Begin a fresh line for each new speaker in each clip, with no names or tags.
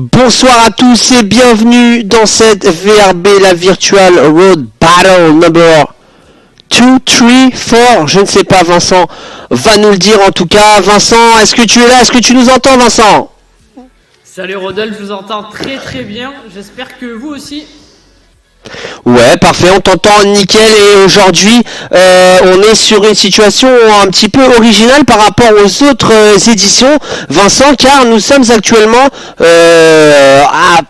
Bonsoir à tous et bienvenue dans cette VRB, la Virtual Road Battle number 2, 3, 4, je ne sais pas, Vincent va nous le dire en tout cas. Vincent, est-ce que tu es là? Est-ce que tu nous entends, Vincent?
Salut Rodolphe, je vous entends très bien, j'espère que vous aussi.
Ouais, parfait, on t'entend nickel et aujourd'hui on est sur une situation un petit peu originale par rapport aux autres éditions, Vincent, car nous sommes actuellement à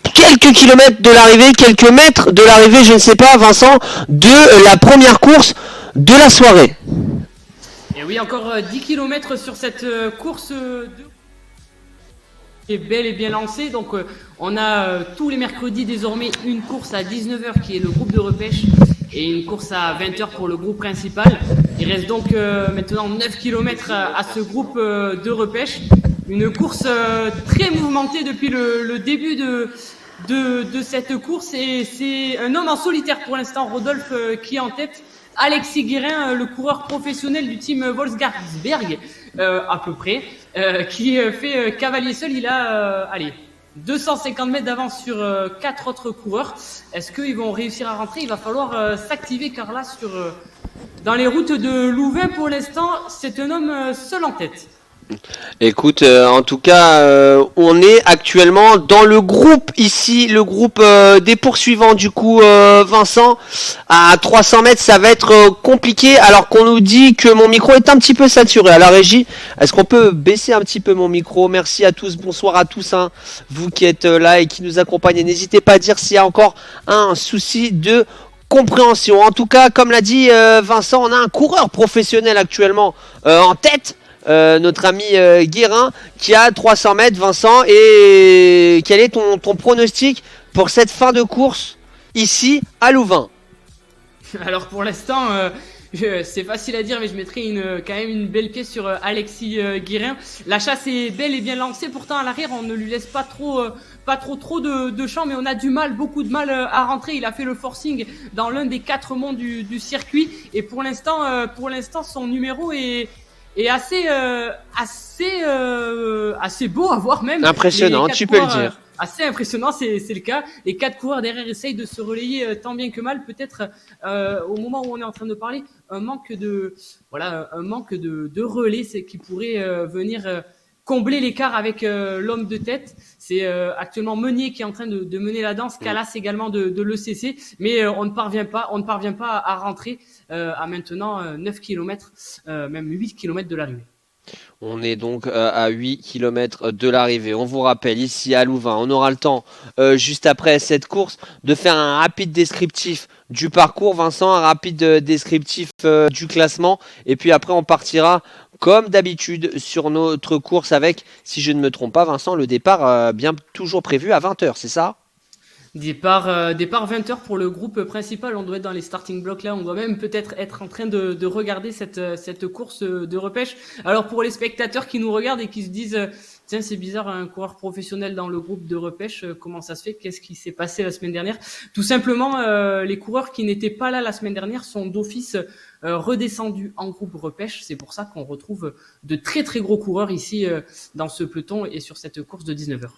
quelques kilomètres de l'arrivée, quelques mètres de l'arrivée, je ne sais pas, Vincent, de la première course de la soirée.
Et oui, encore 10 km sur cette course qui est bel et bien lancée. Donc on a tous les mercredis désormais une course à 19h qui est le groupe de repêche et une course à 20h pour le groupe principal. Il reste donc maintenant 9 km à ce groupe de repêche. Une course très mouvementée depuis le début de cette course, et c'est un homme en solitaire pour l'instant, Rodolphe, qui est en tête. Alexis Guérin, le coureur professionnel du team Volkswagen, à peu près, qui fait cavalier seul. Il a 250 mètres d'avance sur 4 autres coureurs. Est-ce qu'ils vont réussir à rentrer? Il va falloir s'activer, car là, dans les routes de Louvain, pour l'instant, c'est un homme seul en tête.
Écoute, en tout cas, on est actuellement dans le groupe ici, le groupe des poursuivants du coup, Vincent, à 300 mètres, ça va être compliqué, alors qu'on nous dit que mon micro est un petit peu saturé à la régie. Est-ce qu'on peut baisser un petit peu mon micro? Merci à tous, bonsoir à tous, hein, vous qui êtes là et qui nous accompagnez. N'hésitez pas à dire s'il y a encore un souci de compréhension. En tout cas, comme l'a dit Vincent, on a un coureur professionnel actuellement en tête. Notre ami Guérin qui a 300 mètres, Vincent, et quel est ton pronostic pour cette fin de course ici à Louvain?
Alors pour l'instant, c'est facile à dire, mais je mettrai quand même une belle pièce sur Alexis Guérin. La chasse est belle et bien lancée, pourtant à l'arrière on ne lui laisse pas trop de champ, mais on a beaucoup de mal à rentrer. Il a fait le forcing dans l'un des 4 monts du circuit, et pour l'instant son numéro est assez beau à voir même.
Impressionnant, tu peux le dire.
Assez impressionnant, c'est le cas. Les 4 coureurs derrière essayent de se relayer tant bien que mal. Peut-être au moment où on est en train de parler, un manque de relais, c'est qui pourrait venir combler l'écart avec l'homme de tête. C'est actuellement Meunier qui est en train de mener la danse, Calas également de l'ECC, mais on ne parvient pas à rentrer à maintenant 9 km, même 8 km de l'arrivée.
On est donc à 8 km de l'arrivée. On vous rappelle, ici à Louvain, on aura le temps, juste après cette course, de faire un rapide descriptif du parcours, Vincent, un rapide descriptif du classement. Et puis après, on partira, comme d'habitude, sur notre course avec, si je ne me trompe pas, Vincent, le départ bien toujours prévu à 20h, c'est ça ?
Départ 20h pour le groupe principal. On doit être dans les starting blocks là. On doit même peut-être être en train de regarder cette course de repêche. Alors pour les spectateurs qui nous regardent et qui se disent tiens, c'est bizarre, un coureur professionnel dans le groupe de repêche, comment ça se fait? Qu'est-ce qui s'est passé la semaine dernière? Tout simplement, les coureurs qui n'étaient pas là la semaine dernière sont d'office redescendus en groupe repêche. C'est pour ça qu'on retrouve de très gros coureurs ici dans ce peloton et sur cette course de 19h.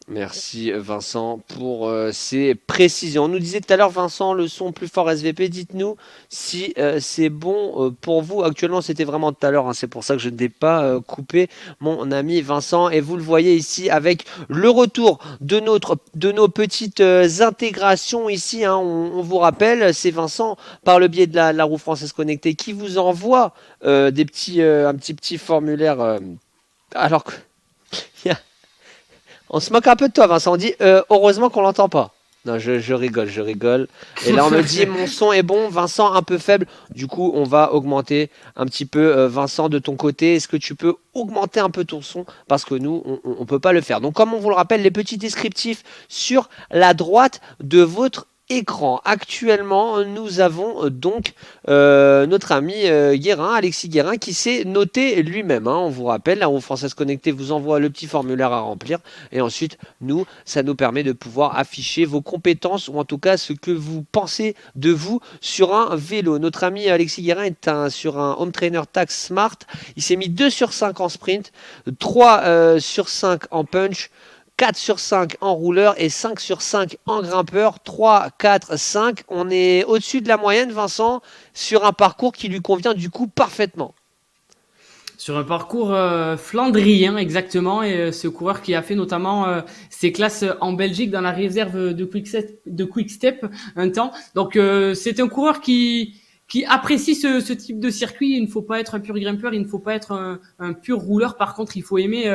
Merci Vincent pour ces précisions. On nous disait tout à l'heure, Vincent, le son plus fort SVP, dites-nous si c'est bon pour vous. Actuellement, c'était vraiment tout à l'heure, hein, c'est pour ça que je n'ai pas coupé mon ami Vincent. Et vous le voyez ici avec le retour de nos petites intégrations ici. Hein, on vous rappelle, c'est Vincent, par le biais de la roue française connectée, qui vous envoie un petit formulaire. Alors que... On se moque un peu de toi, Vincent. On dit heureusement qu'on l'entend pas. Non, je rigole. Et là, on me dit mon son est bon, Vincent un peu faible. Du coup, on va augmenter un petit peu, Vincent, de ton côté. Est-ce que tu peux augmenter un peu ton son? Parce que nous, on peut pas le faire. Donc, comme on vous le rappelle, les petits descriptifs sur la droite de votre écran. Actuellement, nous avons donc notre ami Guérin, Alexis Guérin, qui s'est noté lui-même. Hein. On vous rappelle, la roue française connectée vous envoie le petit formulaire à remplir. Et ensuite, ça nous permet de pouvoir afficher vos compétences, ou en tout cas ce que vous pensez de vous sur un vélo. Notre ami Alexis Guérin est sur un Home Trainer Tax Smart. Il s'est mis 2 sur 5 en sprint, 3 sur 5 en punch, 4 sur 5 en rouleur et 5 sur 5 en grimpeur. 3, 4, 5. On est au-dessus de la moyenne, Vincent, sur un parcours qui lui convient du coup parfaitement.
Sur un parcours flandrien exactement, et ce coureur qui a fait notamment ses classes en Belgique dans la réserve de Quick-Step un temps. Donc c'est un coureur qui apprécie ce type de circuit. Il ne faut pas être un pur grimpeur, il ne faut pas être un pur rouleur. Par contre, il faut aimer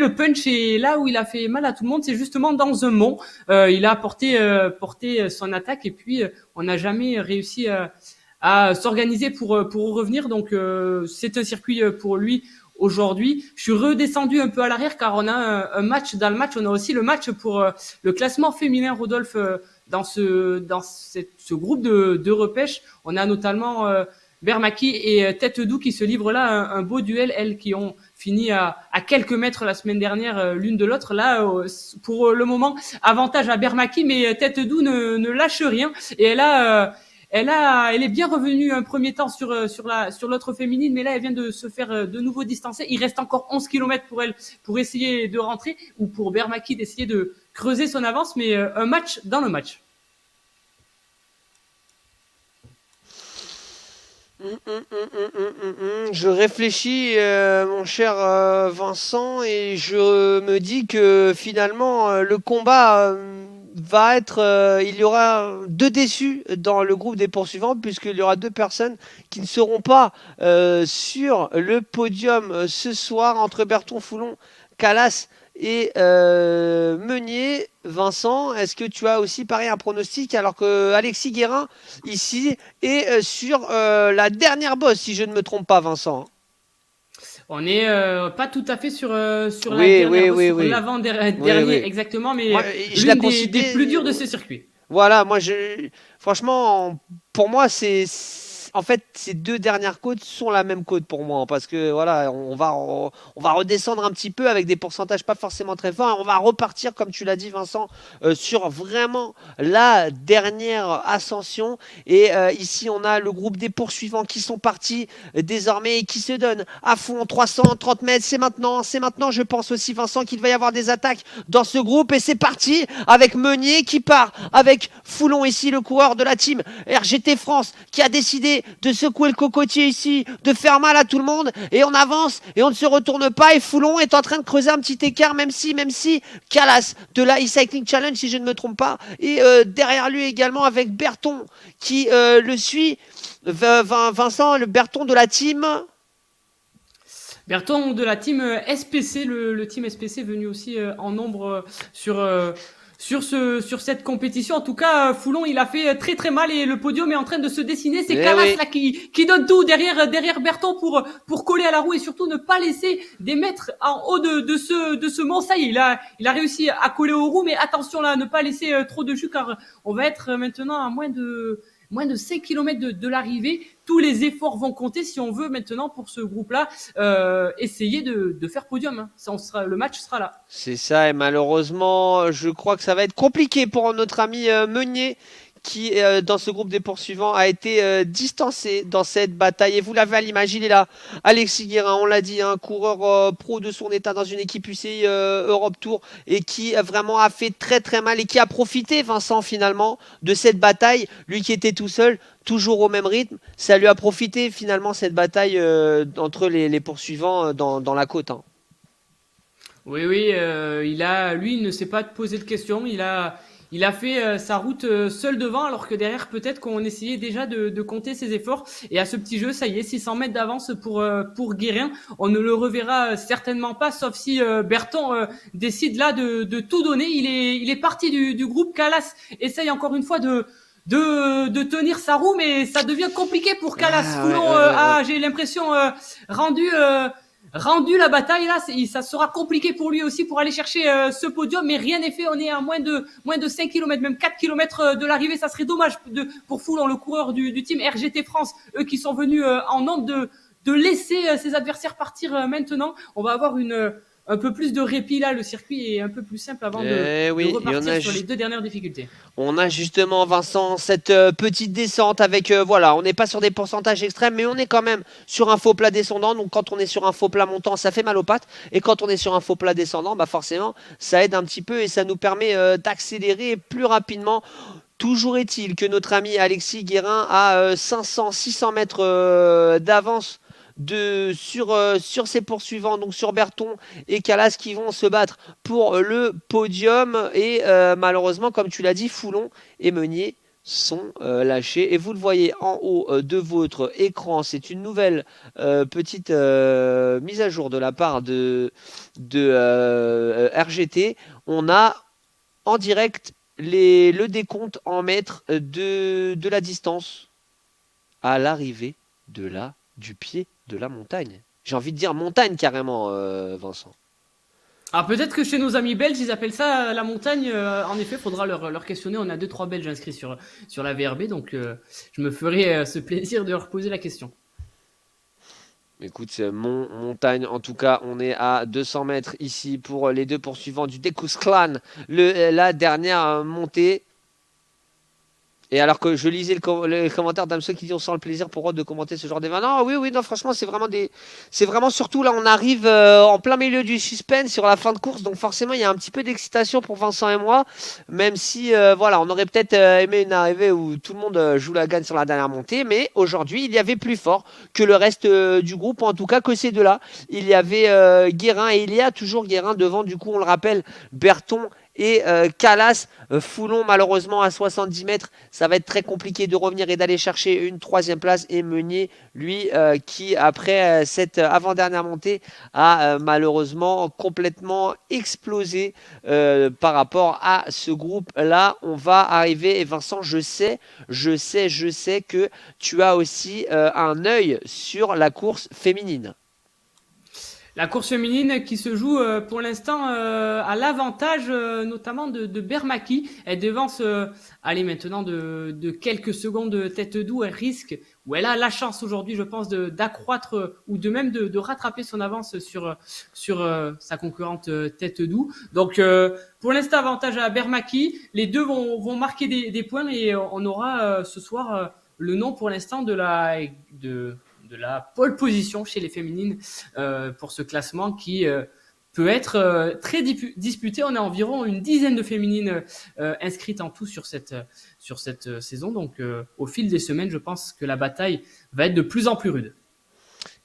le punch, et là où il a fait mal à tout le monde, c'est justement dans un mont. Il a porté son attaque, et puis on n'a jamais réussi à s'organiser pour revenir. Donc c'est un circuit pour lui aujourd'hui. Je suis redescendu un peu à l'arrière car on a un match dans le match. On a aussi le match pour le classement féminin, Rodolphe, dans ce groupe de repêche. On a notamment Bermaki et Tête Doux qui se livrent là un beau duel, elles qui ont fini à quelques mètres la semaine dernière l'une de l'autre. Là, pour le moment, avantage à Bermaki, mais Tête Doux ne lâche rien, et elle est bien revenue un premier temps sur l'autre féminine, mais là elle vient de se faire de nouveau distancer. Il reste encore 11 km pour elle pour essayer de rentrer, ou pour Bermaki d'essayer de creuser son avance, mais un match dans le match.
Je réfléchis, mon cher Vincent, et je me dis que finalement le combat va être, il y aura deux déçus dans le groupe des poursuivants, puisqu'il y aura deux personnes qui ne seront pas sur le podium ce soir, entre Berton, Foulon, Calas et Meunier. Vincent, est-ce que tu as aussi pareil un pronostic, alors que Alexis Guérin ici est sur la dernière bosse, si je ne me trompe pas, Vincent?
On n'est pas tout à fait sur la
Oui,
dernière,
oui,
sur
oui.
l'avant-dernier
Oui, oui.
exactement, mais
Moi, je la
l'une des
considère.
plus dures de ce circuit.
Voilà, franchement, pour moi, en fait, ces deux dernières côtes sont la même côte pour moi, parce que voilà, on va redescendre un petit peu avec des pourcentages pas forcément très forts, et on va repartir, comme tu l'as dit, Vincent, sur vraiment la dernière ascension. Et ici, on a le groupe des poursuivants qui sont partis désormais et qui se donnent à fond. 330 mètres, c'est maintenant. Je pense aussi, Vincent, qu'il va y avoir des attaques dans ce groupe, et c'est parti avec Meunier qui part avec Foulon ici, le coureur de la team RGT France, qui a décidé de secouer le cocotier ici, de faire mal à tout le monde, et on avance et on ne se retourne pas, et Foulon est en train de creuser un petit écart, même si Calas de la e-cycling challenge, si je ne me trompe pas, et derrière lui également avec Berton qui le suit. Vincent, le Berton de la team.
Berton de la team SPC, le team SPC venu aussi en nombre sur cette compétition. En tout cas, Foulon, il a fait très très mal, et le podium est en train de se dessiner. C'est Calas là qui donne tout derrière Berton pour coller à la roue, et surtout ne pas laisser des mètres en haut de ce mont. Ça y est, il a réussi à coller aux roues, mais attention là, ne pas laisser trop de jus, car on va être maintenant à moins de 5 km de l'arrivée. Tous les efforts vont compter si on veut maintenant, pour ce groupe-là, essayer de faire podium. Hein. Le match sera là.
C'est ça, et malheureusement, je crois que ça va être compliqué pour notre ami Meunier, qui, dans ce groupe des poursuivants, a été distancé dans cette bataille. Et vous l'avez à l'image, il est là. Alexis Guérin, on l'a dit, un coureur pro de son état dans une équipe UCI Europe Tour, et qui vraiment a fait très très mal, et qui a profité, Vincent, finalement, de cette bataille. Lui qui était tout seul, toujours au même rythme, ça lui a profité finalement, cette bataille entre les poursuivants dans la côte. Hein.
Oui, lui, il ne s'est pas posé de questions. Il a fait sa route seul devant, alors que derrière, peut-être qu'on essayait déjà de compter ses efforts. Et à ce petit jeu, ça y est, 600 mètres d'avance pour Guérin. On ne le reverra certainement pas, sauf si Berton décide là de tout donner. Il est parti du groupe. Calas essaye encore une fois de tenir sa roue, mais ça devient compliqué pour Calas. Foulon j'ai l'impression rendu la bataille là, ça sera compliqué pour lui aussi pour aller chercher ce podium, mais rien n'est fait. On est à moins de 5 km, même 4 km de l'arrivée. Ça serait dommage pour Foulon, le coureur du team RGT France, eux qui sont venus en nombre, de laisser ses adversaires partir maintenant. On va avoir un peu plus de répit là. Le circuit est un peu plus simple avant
Eh
de
oui, il y en
repartir
a
sur les 2 dernières difficultés.
On a justement, Vincent, cette petite descente avec, voilà, on n'est pas sur des pourcentages extrêmes, mais on est quand même sur un faux plat descendant. Donc quand on est sur un faux plat montant, ça fait mal aux pattes. Et quand on est sur un faux plat descendant, bah forcément, ça aide un petit peu et ça nous permet d'accélérer plus rapidement. Toujours est-il que notre ami Alexis Guérin a 500-600 mètres d'avance sur ses poursuivants, donc sur Berton et Calas qui vont se battre pour le podium. Et malheureusement, comme tu l'as dit, Foulon et Meunier sont lâchés. Et vous le voyez en haut de votre écran, c'est une nouvelle petite mise à jour de la part de RGT. On a en direct le décompte en mètres de la distance à l'arrivée du pied de la montagne. J'ai envie de dire montagne carrément, Vincent.
Alors peut-être que chez nos amis belges, ils appellent ça la montagne. En effet, il faudra leur questionner. On a 2-3 Belges inscrits sur la VRB, donc je me ferai ce plaisir de leur poser la question.
Écoute, montagne, en tout cas, on est à 200 mètres ici pour les deux poursuivants du Decus Clan. La dernière montée. Et alors que je lisais le commentaire d'Amso qui dit on sent le plaisir pour Rod de commenter ce genre d'événement. Non, oui, non, franchement, c'est vraiment surtout là, on arrive en plein milieu du suspense sur la fin de course, donc forcément, il y a un petit peu d'excitation pour Vincent et moi, même si, voilà, on aurait peut-être aimé une arrivée où tout le monde joue la gagne sur la dernière montée, mais aujourd'hui, il y avait plus fort que le reste du groupe, en tout cas que ces deux-là. Il y avait Guérin et il y a toujours Guérin devant, du coup, on le rappelle, Berton et Calas. Foulon malheureusement à 70 mètres, ça va être très compliqué de revenir et d'aller chercher une troisième place. Et Meunier, lui, qui après cette avant-dernière montée a malheureusement complètement explosé par rapport à ce groupe-là. On va arriver, et Vincent, je sais que tu as aussi un œil sur la course féminine.
La course féminine qui se joue pour l'instant à l'avantage notamment de Bermaki. Elle devance, allez maintenant de quelques secondes de tête d'où. Elle risque, ou elle a la chance aujourd'hui, je pense, d'accroître ou de même de rattraper son avance sur sa concurrente tête d'où. Donc pour l'instant avantage à Bermaki. Les deux vont marquer des points et on aura ce soir le nom pour l'instant de la pole position chez les féminines pour ce classement qui peut être très disputé. On a environ une dizaine de féminines inscrites en tout sur cette saison. Donc au fil des semaines, je pense que la bataille va être de plus en plus rude.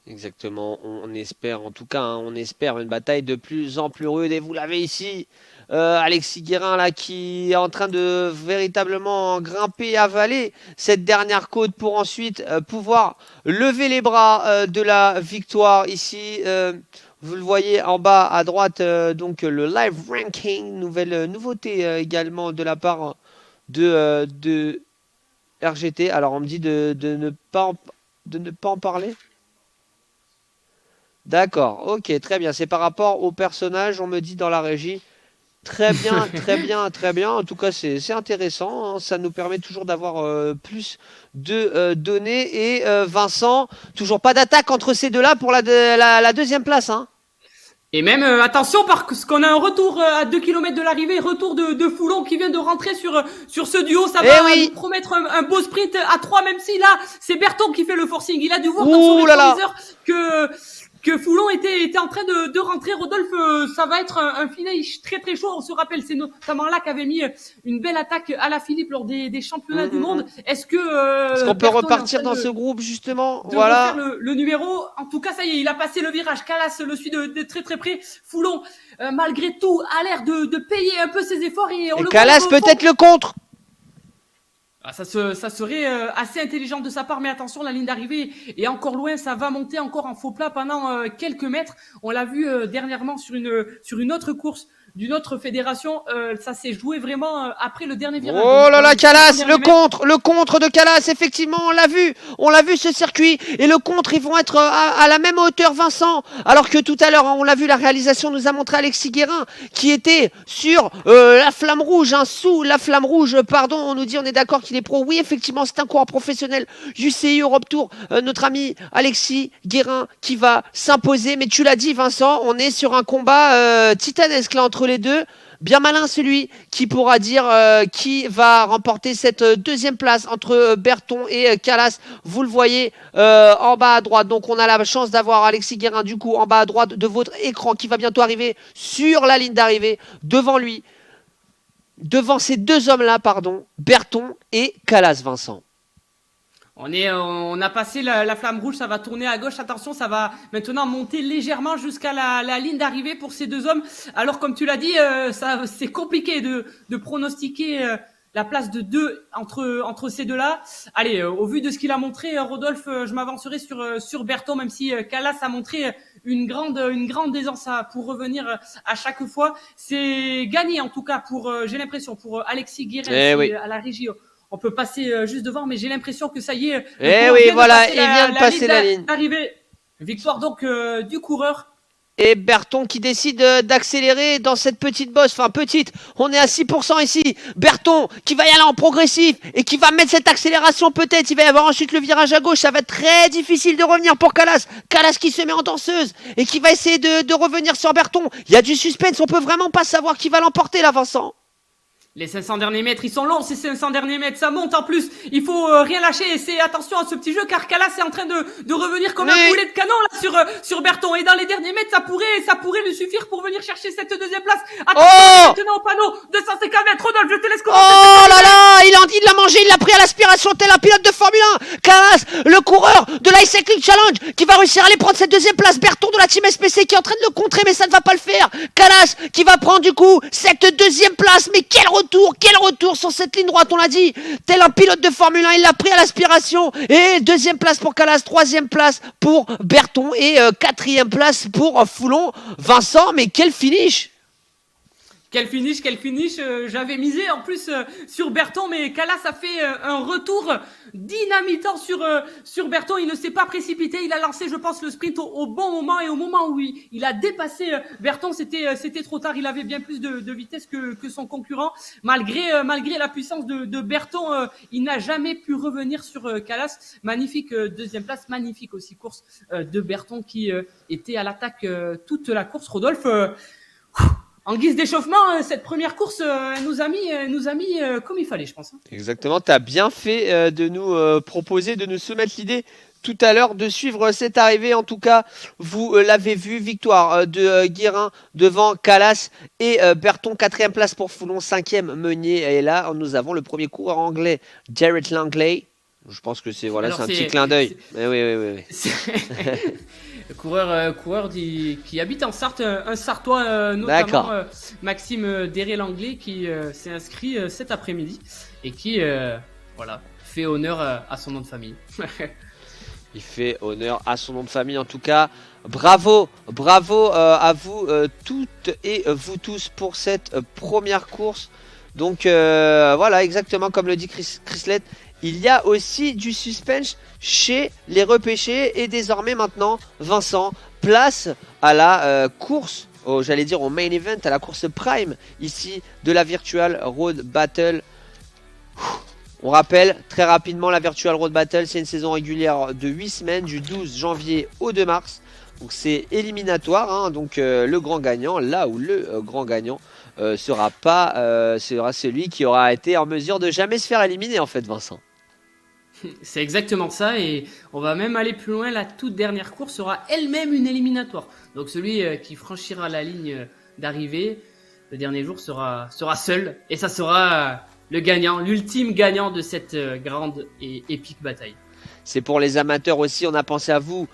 Exactement, on espère en tout cas, hein, on espère une bataille de plus en plus rude. Et vous l'avez ici, Alexis Guérin là qui est en train de véritablement grimper, avaler cette dernière côte pour ensuite pouvoir lever les bras de la victoire ici. Vous le voyez en bas à droite, donc le live ranking, nouvelle nouveauté également de la part de RGT. Alors on me dit de ne pas en parler. D'accord, ok, très bien. C'est par rapport au personnage, on me dit dans la régie. Très bien, très bien, très bien. En tout cas, c'est intéressant, hein. Ça nous permet toujours d'avoir plus de données. Et Vincent, toujours pas d'attaque entre ces deux-là pour la deuxième place, hein.
Et même, attention, parce qu'on a un retour à 2 km de l'arrivée, retour de Foulon qui vient de rentrer sur ce duo. Ça va nous promettre un beau sprint à 3, même si là, c'est Berton qui fait le forcing. Il a dû voir dans son rétroviseur que Foulon était en train de rentrer. Rodolphe, ça va être un finish très très chaud. On se rappelle, c'est notamment là qu'avait mis une belle attaque à la Philippe lors des championnats du monde. Est-ce qu'on
peut repartir dans ce groupe justement,
voilà, refaire le numéro. En tout cas, ça y est, il a passé le virage. Calas le suit de très très près. Foulon, malgré tout, a l'air de payer un peu ses efforts et
Calas peut-être le contre.
Ça serait assez intelligent de sa part, mais attention, la ligne d'arrivée est encore loin, ça va monter encore en faux plat pendant quelques mètres. On l'a vu dernièrement sur une autre course d'une autre fédération. Ça s'est joué vraiment après le dernier virage.
Oh là là, Calas, le contre de Calas, effectivement, on l'a vu ce circuit, et le contre, ils vont être à la même hauteur, Vincent, alors que tout à l'heure, on l'a vu, la réalisation nous a montré Alexis Guérin, qui était sur la flamme rouge, sous la flamme rouge, pardon, on nous dit, on est d'accord qu'il est pro, oui, effectivement, c'est un coureur professionnel, UCI Europe Tour, notre ami Alexis Guérin, qui va s'imposer, mais tu l'as dit, Vincent, on est sur un combat titanesque, là, entre les deux. Bien malin celui qui pourra dire qui va remporter cette deuxième place entre Berton et Calas. Vous le voyez en bas à droite. Donc on a la chance d'avoir Alexis Guérin du coup en bas à droite de votre écran qui va bientôt arriver sur la ligne d'arrivée devant lui. Devant ces deux hommes-là, pardon, Berton et Calas, Vincent.
On a passé la flamme rouge, ça va tourner à gauche. Attention, ça va maintenant monter légèrement jusqu'à la ligne d'arrivée pour ces deux hommes. Alors, comme tu l'as dit, c'est compliqué de pronostiquer la place de deux entre ces deux-là. Allez, au vu de ce qu'il a montré, Rodolphe, je m'avancerai sur Berton, même si Calas a montré une grande aisance pour revenir à chaque fois. C'est gagné en tout cas j'ai l'impression pour Alexis Guérin
oui.
à la régie. On peut passer juste devant, mais j'ai l'impression que ça y est.
Eh oui, voilà, il vient de passer la ligne.
Victoire donc du coureur.
Et Berton qui décide d'accélérer dans cette petite bosse. Enfin, petite, on est à 6% ici. Berton qui va y aller en progressif et qui va mettre cette accélération peut-être. Il va y avoir ensuite le virage à gauche. Ça va être très difficile de revenir pour Calas. Calas qui se met en danseuse et qui va essayer de revenir sur Berton. Il y a du suspense. On peut vraiment pas savoir qui va l'emporter là, Vincent.
Les 500 derniers mètres, ils sont longs, ces 500 derniers mètres, ça monte en plus. Il faut rien lâcher et c'est attention à ce petit jeu car Calas est en train de revenir comme un boulet de canon là sur Berton. Et dans les derniers mètres, ça pourrait lui suffire pour venir chercher cette deuxième place. Attention, maintenant au panneau, 250 mètres. Rodolphe, je te laisse commencer.
Oh là là, il l'a mangé, il l'a pris à l'aspiration tel un pilote de Formule 1. Calas, le coureur de l'Ice Cycling Challenge, qui va réussir à aller prendre cette deuxième place. Berton de la Team SPC qui est en train de le contrer, mais ça ne va pas le faire. Calas qui va prendre du coup cette deuxième place, mais quel retour sur cette ligne droite, on l'a dit, tel un pilote de Formule 1, il l'a pris à l'aspiration, et deuxième place pour Calas, troisième place pour Berton, et quatrième place pour Foulon. Vincent, mais quel finish!
Quel finish, j'avais misé en plus sur Berton, mais Calas a fait un retour dynamitant sur Berton. Il ne s'est pas précipité, il a lancé, je pense, le sprint au bon moment, et au moment où il a dépassé Berton, c'était trop tard. Il avait bien plus de vitesse que son concurrent. Malgré la puissance de Berton, il n'a jamais pu revenir sur Calas. Magnifique deuxième place, magnifique aussi course de Berton qui était à l'attaque toute la course. Rodolphe, en guise d'échauffement, cette première course nous a mis comme il fallait, je pense.
Exactement, tu as bien fait de nous proposer, de nous soumettre l'idée tout à l'heure de suivre cette arrivée. En tout cas, vous l'avez vu, victoire de Guérin devant Calas et Berton, quatrième place pour Foulon, cinquième Meunier. Et là, nous avons le premier coureur anglais, Jared Langley. Je pense que c'est un petit clin d'œil. Oui.
Coureur qui habite en Sarthe, un Sartois notamment Maxime Derrier-Langlais qui s'est inscrit cet après-midi et qui fait honneur à son nom de famille.
Il fait honneur à son nom de famille en tout cas. Bravo à vous toutes et vous tous pour cette première course. Donc voilà, exactement comme le dit Chrislette. Il y a aussi du suspense chez les repêchés et désormais maintenant, Vincent, place à la course, j'allais dire au main event, à la course prime ici de la Virtual Road Battle. On rappelle très rapidement la Virtual Road Battle, c'est une saison régulière de 8 semaines du 12 janvier au 2 mars. Donc c'est éliminatoire, donc le grand gagnant, là où le grand gagnant sera celui qui aura été en mesure de jamais se faire éliminer en fait, Vincent.
C'est exactement ça, et on va même aller plus loin. La toute dernière course sera elle-même une éliminatoire. Donc celui qui franchira la ligne d'arrivée le dernier jour sera seul, et ça sera le gagnant, l'ultime gagnant de cette grande et épique bataille.
C'est pour les amateurs aussi, on a pensé à vous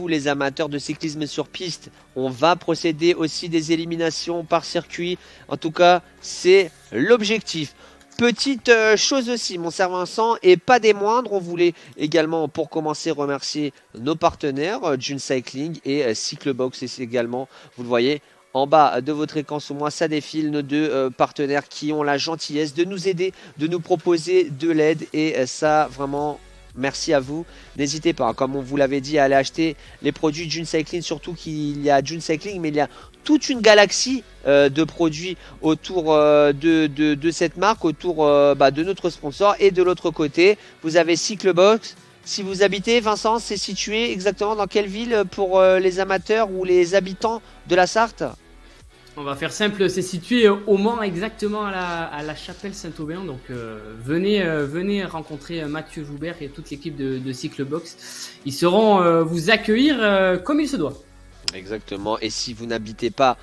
les amateurs de cyclisme sur piste. On va procéder aussi des éliminations par circuit. En tout cas, c'est l'objectif. Petite chose aussi, mon cher Vincent, et pas des moindres, on voulait également pour commencer remercier nos partenaires, June Cycling et Cyclebox également, vous le voyez, en bas de votre écran sous moi, ça défile nos deux partenaires qui ont la gentillesse de nous aider, de nous proposer de l'aide. Et ça, vraiment, merci à vous. N'hésitez pas, comme on vous l'avait dit, à aller acheter les produits June Cycling. Surtout qu'il y a June Cycling, mais il y a toute une galaxie de produits autour de cette marque, autour de notre sponsor. Et de l'autre côté, vous avez Cyclebox. Si vous habitez, Vincent, c'est situé exactement dans quelle ville pour les amateurs ou les habitants de la Sarthe?
On va faire simple, c'est situé au Mans, exactement à la chapelle Saint-Aubin. Donc venez rencontrer Mathieu Joubert et toute l'équipe de Cyclebox. Ils sauront vous accueillir comme il se doit.
Exactement, et si vous n'habitez pas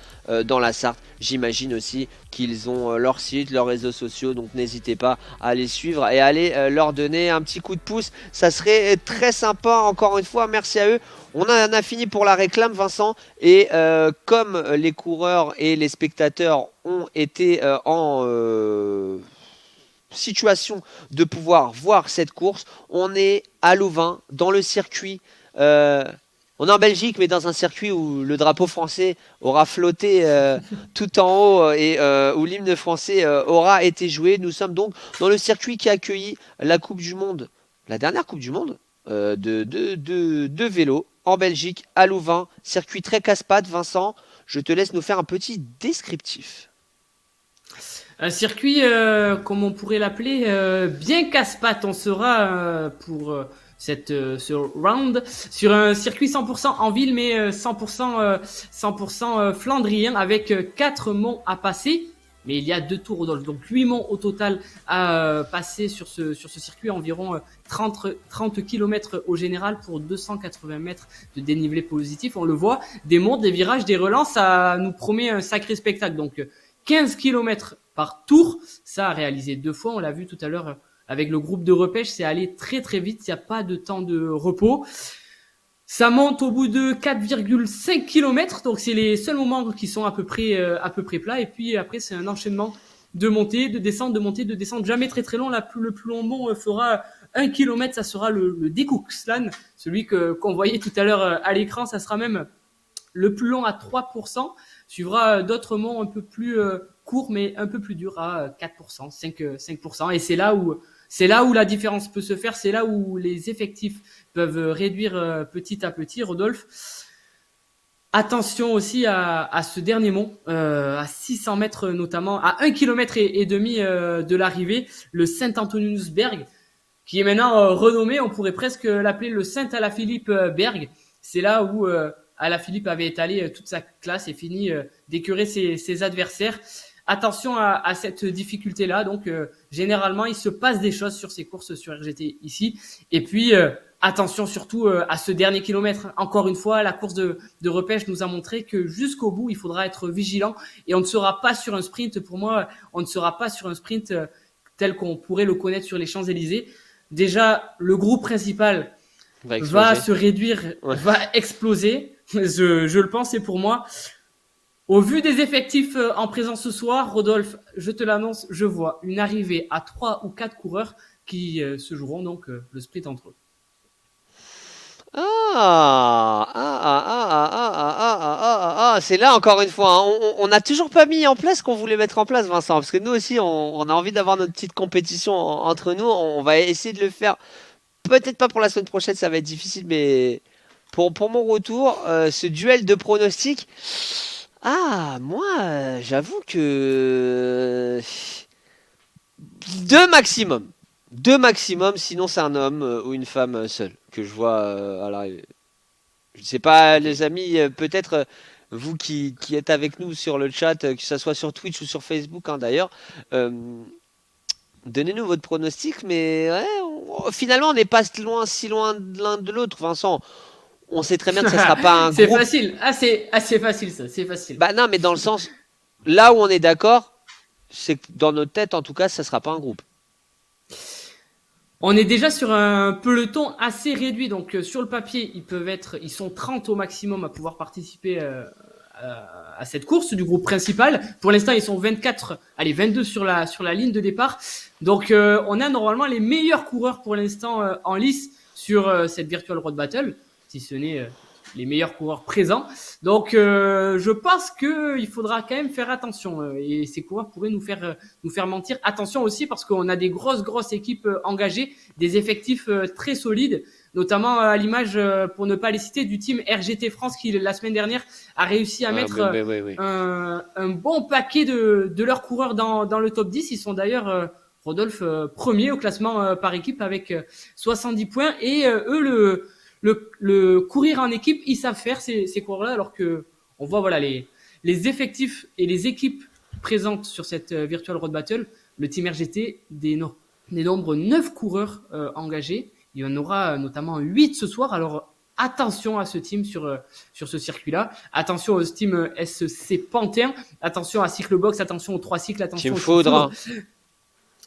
dans la Sarthe, j'imagine aussi qu'ils ont leur site, leurs réseaux sociaux, donc n'hésitez pas à les suivre et à aller leur donner un petit coup de pouce, ça serait très sympa. Encore une fois, merci à eux. On en a fini pour la réclame, Vincent, et comme les coureurs et les spectateurs ont été en situation de pouvoir voir cette course, on est à Louvain, dans le circuit. On est en Belgique, mais dans un circuit où le drapeau français aura flotté tout en haut et où l'hymne français aura été joué. Nous sommes donc dans le circuit qui a accueilli la Coupe du Monde, la dernière Coupe du Monde de vélo en Belgique, à Louvain. Circuit très casse-pattes. Vincent, je te laisse nous faire un petit descriptif.
Un circuit, comme on pourrait l'appeler, bien casse-pattes. On sera pour... ce round sur un circuit 100% en ville, mais 100% flandrien, avec 4 monts à passer. Mais il y a 2 tours, Rodolphe, donc 8 monts au total à passer sur ce circuit, environ 30 km au général pour 280 mètres de dénivelé positif. On le voit, des monts, des virages, des relances, ça nous promet un sacré spectacle. Donc 15 km par tour, ça a réalisé 2 fois, on l'a vu tout à l'heure. Avec le groupe de repêche, c'est allé très très vite, il n'y a pas de temps de repos. Ça monte au bout de 4,5 km, donc c'est les seuls moments qui sont à peu près plats. Et puis après, c'est un enchaînement de montée, de descente, de montée, de descente, jamais très très long. Le plus long mont fera 1 km, ça sera le Dekuksland, celui qu'on voyait tout à l'heure à l'écran. Ça sera même le plus long à 3%. Suivra d'autres monts un peu plus courts, mais un peu plus durs à 4%, 5%. Et c'est là où la différence peut se faire, c'est là où les effectifs peuvent réduire petit à petit, Rodolphe. Attention aussi à ce dernier mont, à 600 mètres notamment, à 1 km et demi de l'arrivée, le Saint-Antoniusberg, qui est maintenant renommé, on pourrait presque l'appeler le Saint-Alaphilippe-Berg. C'est là où Alaphilippe avait étalé toute sa classe et fini d'écœurer ses adversaires. Attention à cette difficulté-là. Donc, généralement, il se passe des choses sur ces courses sur RGT ici. Et puis, attention surtout à ce dernier kilomètre. Encore une fois, la course de repêche nous a montré que jusqu'au bout, il faudra être vigilant. Et on ne sera pas sur un sprint. Pour moi, on ne sera pas sur un sprint tel qu'on pourrait le connaître sur les Champs-Élysées. Déjà, le groupe principal va se réduire, va exploser. Je le pense, et pour moi... Au vu des effectifs en présence ce soir, Rodolphe, je te l'annonce, je vois une arrivée à 3 ou 4 coureurs qui se joueront donc le sprint entre eux.
C'est là encore une fois, hein. On n'a toujours pas mis en place ce qu'on voulait mettre en place, Vincent, parce que nous aussi, on a envie d'avoir notre petite compétition entre nous. On va essayer de le faire. Peut-être pas pour la semaine prochaine, ça va être difficile, mais pour mon retour, ce duel de pronostics. Moi, j'avoue que 2 maximum. 2 maximum, sinon c'est un homme ou une femme seule que je vois à l'arrivée. Je ne sais pas, les amis, peut-être vous qui êtes avec nous sur le chat, que ce soit sur Twitch ou sur Facebook, hein, d'ailleurs, donnez-nous votre pronostic, mais ouais, finalement on n'est pas si loin de l'un de l'autre, Vincent. On sait très bien que ça sera pas un
c'est
groupe.
Facile. C'est facile ça, c'est facile.
Bah non, mais dans le sens, là où on est d'accord, c'est que dans notre tête, en tout cas, ça sera pas un groupe.
On est déjà sur un peloton assez réduit, donc sur le papier, ils sont 30 au maximum à pouvoir participer à cette course du groupe principal. Pour l'instant, ils sont 22 sur la ligne de départ. Donc on a normalement les meilleurs coureurs pour l'instant en lice sur cette Virtual Road Battle. Si ce n'est les meilleurs coureurs présents. Donc, je pense qu'il faudra quand même faire attention. Et ces coureurs pourraient nous faire mentir. Attention aussi parce qu'on a des grosses équipes engagées, des effectifs très solides, notamment à l'image, pour ne pas les citer, du team RGT France qui, la semaine dernière, a réussi à mettre
oui.
un bon paquet de leurs coureurs dans le top 10. Ils sont d'ailleurs, Rodolphe, premier au classement par équipe avec 70 points. Et eux, le courir en équipe, ils savent faire ces coureurs-là, alors que on voit voilà les effectifs et les équipes présentes sur cette Virtual Road Battle. Le team RGT dénombre 9 coureurs engagés. Il y en aura notamment 8 ce soir. Alors attention à ce team sur ce circuit-là. Attention au team SC Panthéon. Attention à Cyclebox. Attention aux 3 cycles. Attention
Team Foudre.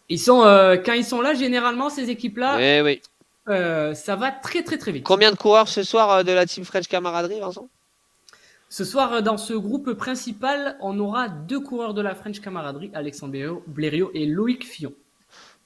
Ils sont quand ils sont là, généralement ces équipes-là.
Oui.
Ça va très vite.
Combien de coureurs ce soir de la Team French Camaraderie, Vincent?
Ce soir, dans ce groupe principal, on aura 2 coureurs de la French Camaraderie, Alexandre Blériot et Loïc Fillon.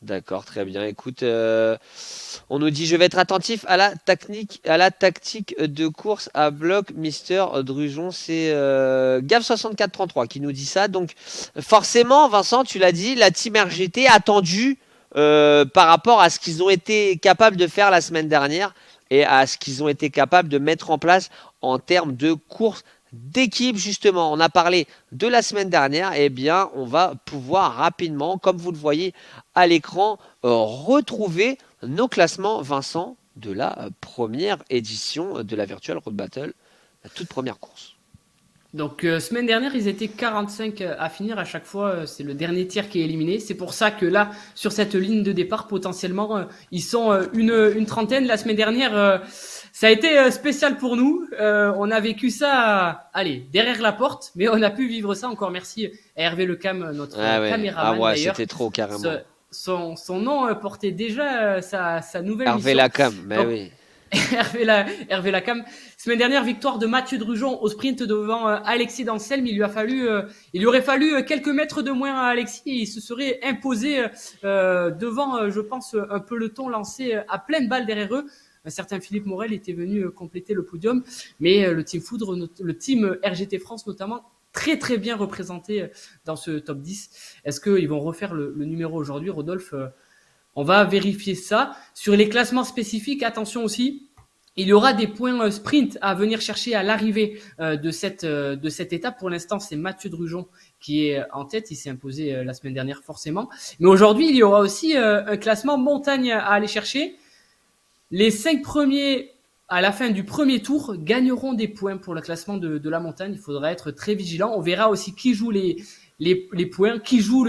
D'accord, très bien. Écoute, on nous dit je vais être attentif à la tactique de course à bloc, Mister Drujon. C'est Gav6433 qui nous dit ça. Donc forcément, Vincent, tu l'as dit, la Team RGT attendue par rapport à ce qu'ils ont été capables de faire la semaine dernière et à ce qu'ils ont été capables de mettre en place en termes de course d'équipe. Justement, on a parlé de la semaine dernière, et bien on va pouvoir rapidement, comme vous le voyez à l'écran, retrouver nos classements, Vincent, de la première édition de la Virtual Road Battle, la toute première course.
Donc semaine dernière, ils étaient 45 à finir à chaque fois. C'est le dernier tiers qui est éliminé. C'est pour ça que là, sur cette ligne de départ, potentiellement, ils sont une trentaine. La semaine dernière, ça a été spécial pour nous. On a vécu ça, derrière la porte, mais on a pu vivre ça. Encore merci à Hervé Lecam, notre caméraman.
Ah ouais, c'était trop carrément.
Son nom portait déjà sa nouvelle
Hervé
mission.
Lacam, mais donc, oui.
Hervé Lacam. Semaine dernière, victoire de Mathieu Drujon au sprint devant Alexis Danselme. Il lui aurait fallu quelques mètres de moins à Alexis et il se serait imposé devant, je pense, un peloton lancé à pleine balle derrière eux. Un certain Philippe Morel était venu compléter le podium, mais le team Foudre, le team RGT France notamment, très bien représenté dans ce top 10. Est-ce qu'ils vont refaire le numéro aujourd'hui, Rodolphe? On va vérifier ça. Sur les classements spécifiques, attention aussi, il y aura des points sprint à venir chercher à l'arrivée de cette étape. Pour l'instant, c'est Mathieu Drujon qui est en tête. Il s'est imposé la semaine dernière forcément. Mais aujourd'hui, il y aura aussi un classement montagne à aller chercher. Les 5 premiers à la fin du premier tour gagneront des points pour le classement de la montagne. Il faudra être très vigilant. On verra aussi qui joue les points, qui joue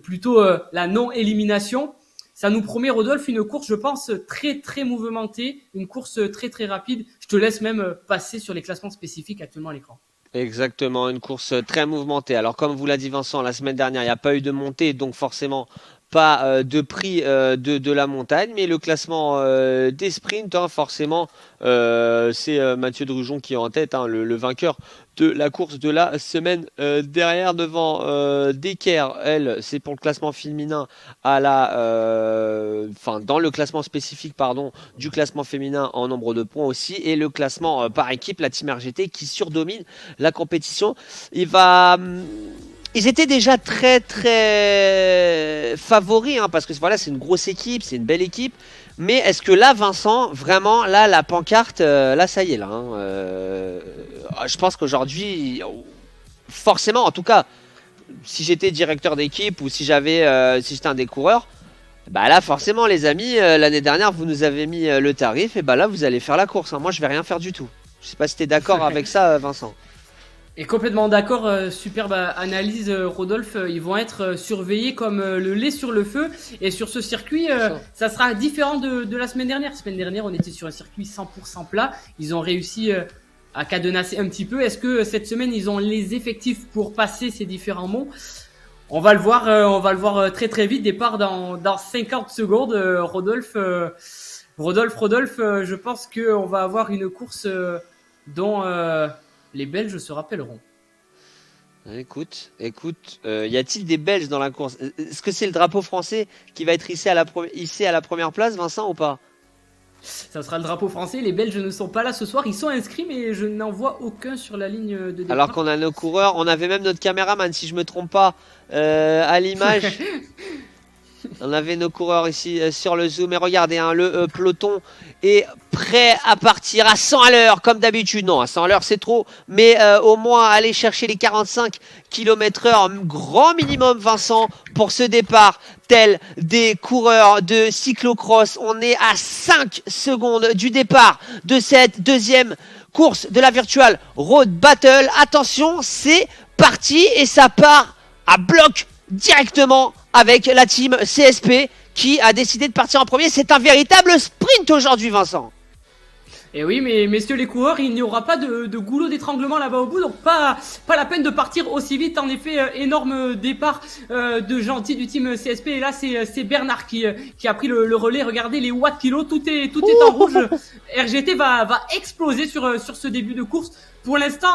plutôt la non-élimination. Ça nous promet, Rodolphe, une course, je pense, très mouvementée, une course très rapide. Je te laisse même passer sur les classements spécifiques actuellement à l'écran.
Exactement, une course très mouvementée. Alors, comme vous l'a dit Vincent, la semaine dernière, il n'y a pas eu de montée, donc forcément pas de prix de la montagne, mais le classement des sprints, forcément, c'est Mathieu Drujon qui est en tête, le vainqueur de la course de la semaine derrière devant Decker. Elle, c'est pour le classement féminin dans le classement spécifique du classement féminin en nombre de points aussi, et le classement par équipe, la Team RGT qui surdomine la compétition. Ils étaient déjà très favoris, parce que voilà, c'est une grosse équipe, c'est une belle équipe. Mais est-ce que là, Vincent, vraiment, là, la pancarte, là, ça y est, là. Je pense qu'aujourd'hui, forcément, en tout cas, si j'étais directeur d'équipe ou si j'étais un des coureurs, bah là, forcément, les amis, l'année dernière, vous nous avez mis le tarif, et bah là, vous allez faire la course. Moi, je vais rien faire du tout. Je sais pas si t'es d'accord avec ça, Vincent.
Et complètement d'accord, superbe analyse, Rodolphe. Ils vont être surveillés comme le lait sur le feu. Et sur ce circuit, ça sera différent de la semaine dernière. La semaine dernière, on était sur un circuit 100% plat. Ils ont réussi à cadenasser un petit peu. Est-ce que cette semaine, ils ont les effectifs pour passer ces différents monts? On va le voir très vite. Départ dans 50 secondes, Rodolphe. Rodolphe, je pense qu'on va avoir une course dont les Belges se rappelleront.
Écoute, y a-t-il des Belges dans la course? Est-ce que c'est le drapeau français qui va être hissé à la première place, Vincent, ou pas?
Ça sera le drapeau français. Les Belges ne sont pas là ce soir. Ils sont inscrits, mais je n'en vois aucun sur la ligne de départ.
Alors qu'on a nos coureurs, on avait même notre caméraman, si je me trompe pas, à l'image. On avait nos coureurs ici sur le zoom. Et regardez, hein, le peloton est prêt à partir à 100 à l'heure, comme d'habitude. Non, à 100 à l'heure, c'est trop. Mais au moins, aller chercher les 45 km/h, grand minimum, Vincent, pour ce départ, tel des coureurs de cyclocross. On est à 5 secondes du départ de cette deuxième course de la Virtual Road Battle. Attention, c'est parti et ça part à bloc directement avec la team CSP qui a décidé de partir en premier. C'est un véritable sprint aujourd'hui, Vincent.
Et oui, mais messieurs les coureurs, il n'y aura pas de goulot d'étranglement là-bas au bout, donc pas la peine de partir aussi vite. En effet, énorme départ de Gentil du team CSP. Et là, c'est Bernard qui a pris le relais. Regardez les watts kilos, tout est en rouge. RGT va exploser sur ce début de course. Pour l'instant,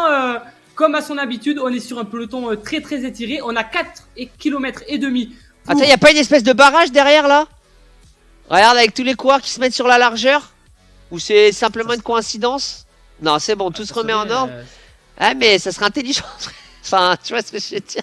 comme à son habitude, on est sur un peloton très très étiré. On a 4 km et demi.
Attends, y a pas une espèce de barrage derrière là? Regarde avec tous les coureurs qui se mettent sur la largeur. Ou c'est simplement une coïncidence? Non, c'est bon, tout se remet en ordre. Ah, mais ça serait intelligent. Enfin, tu vois ce que je veux dire.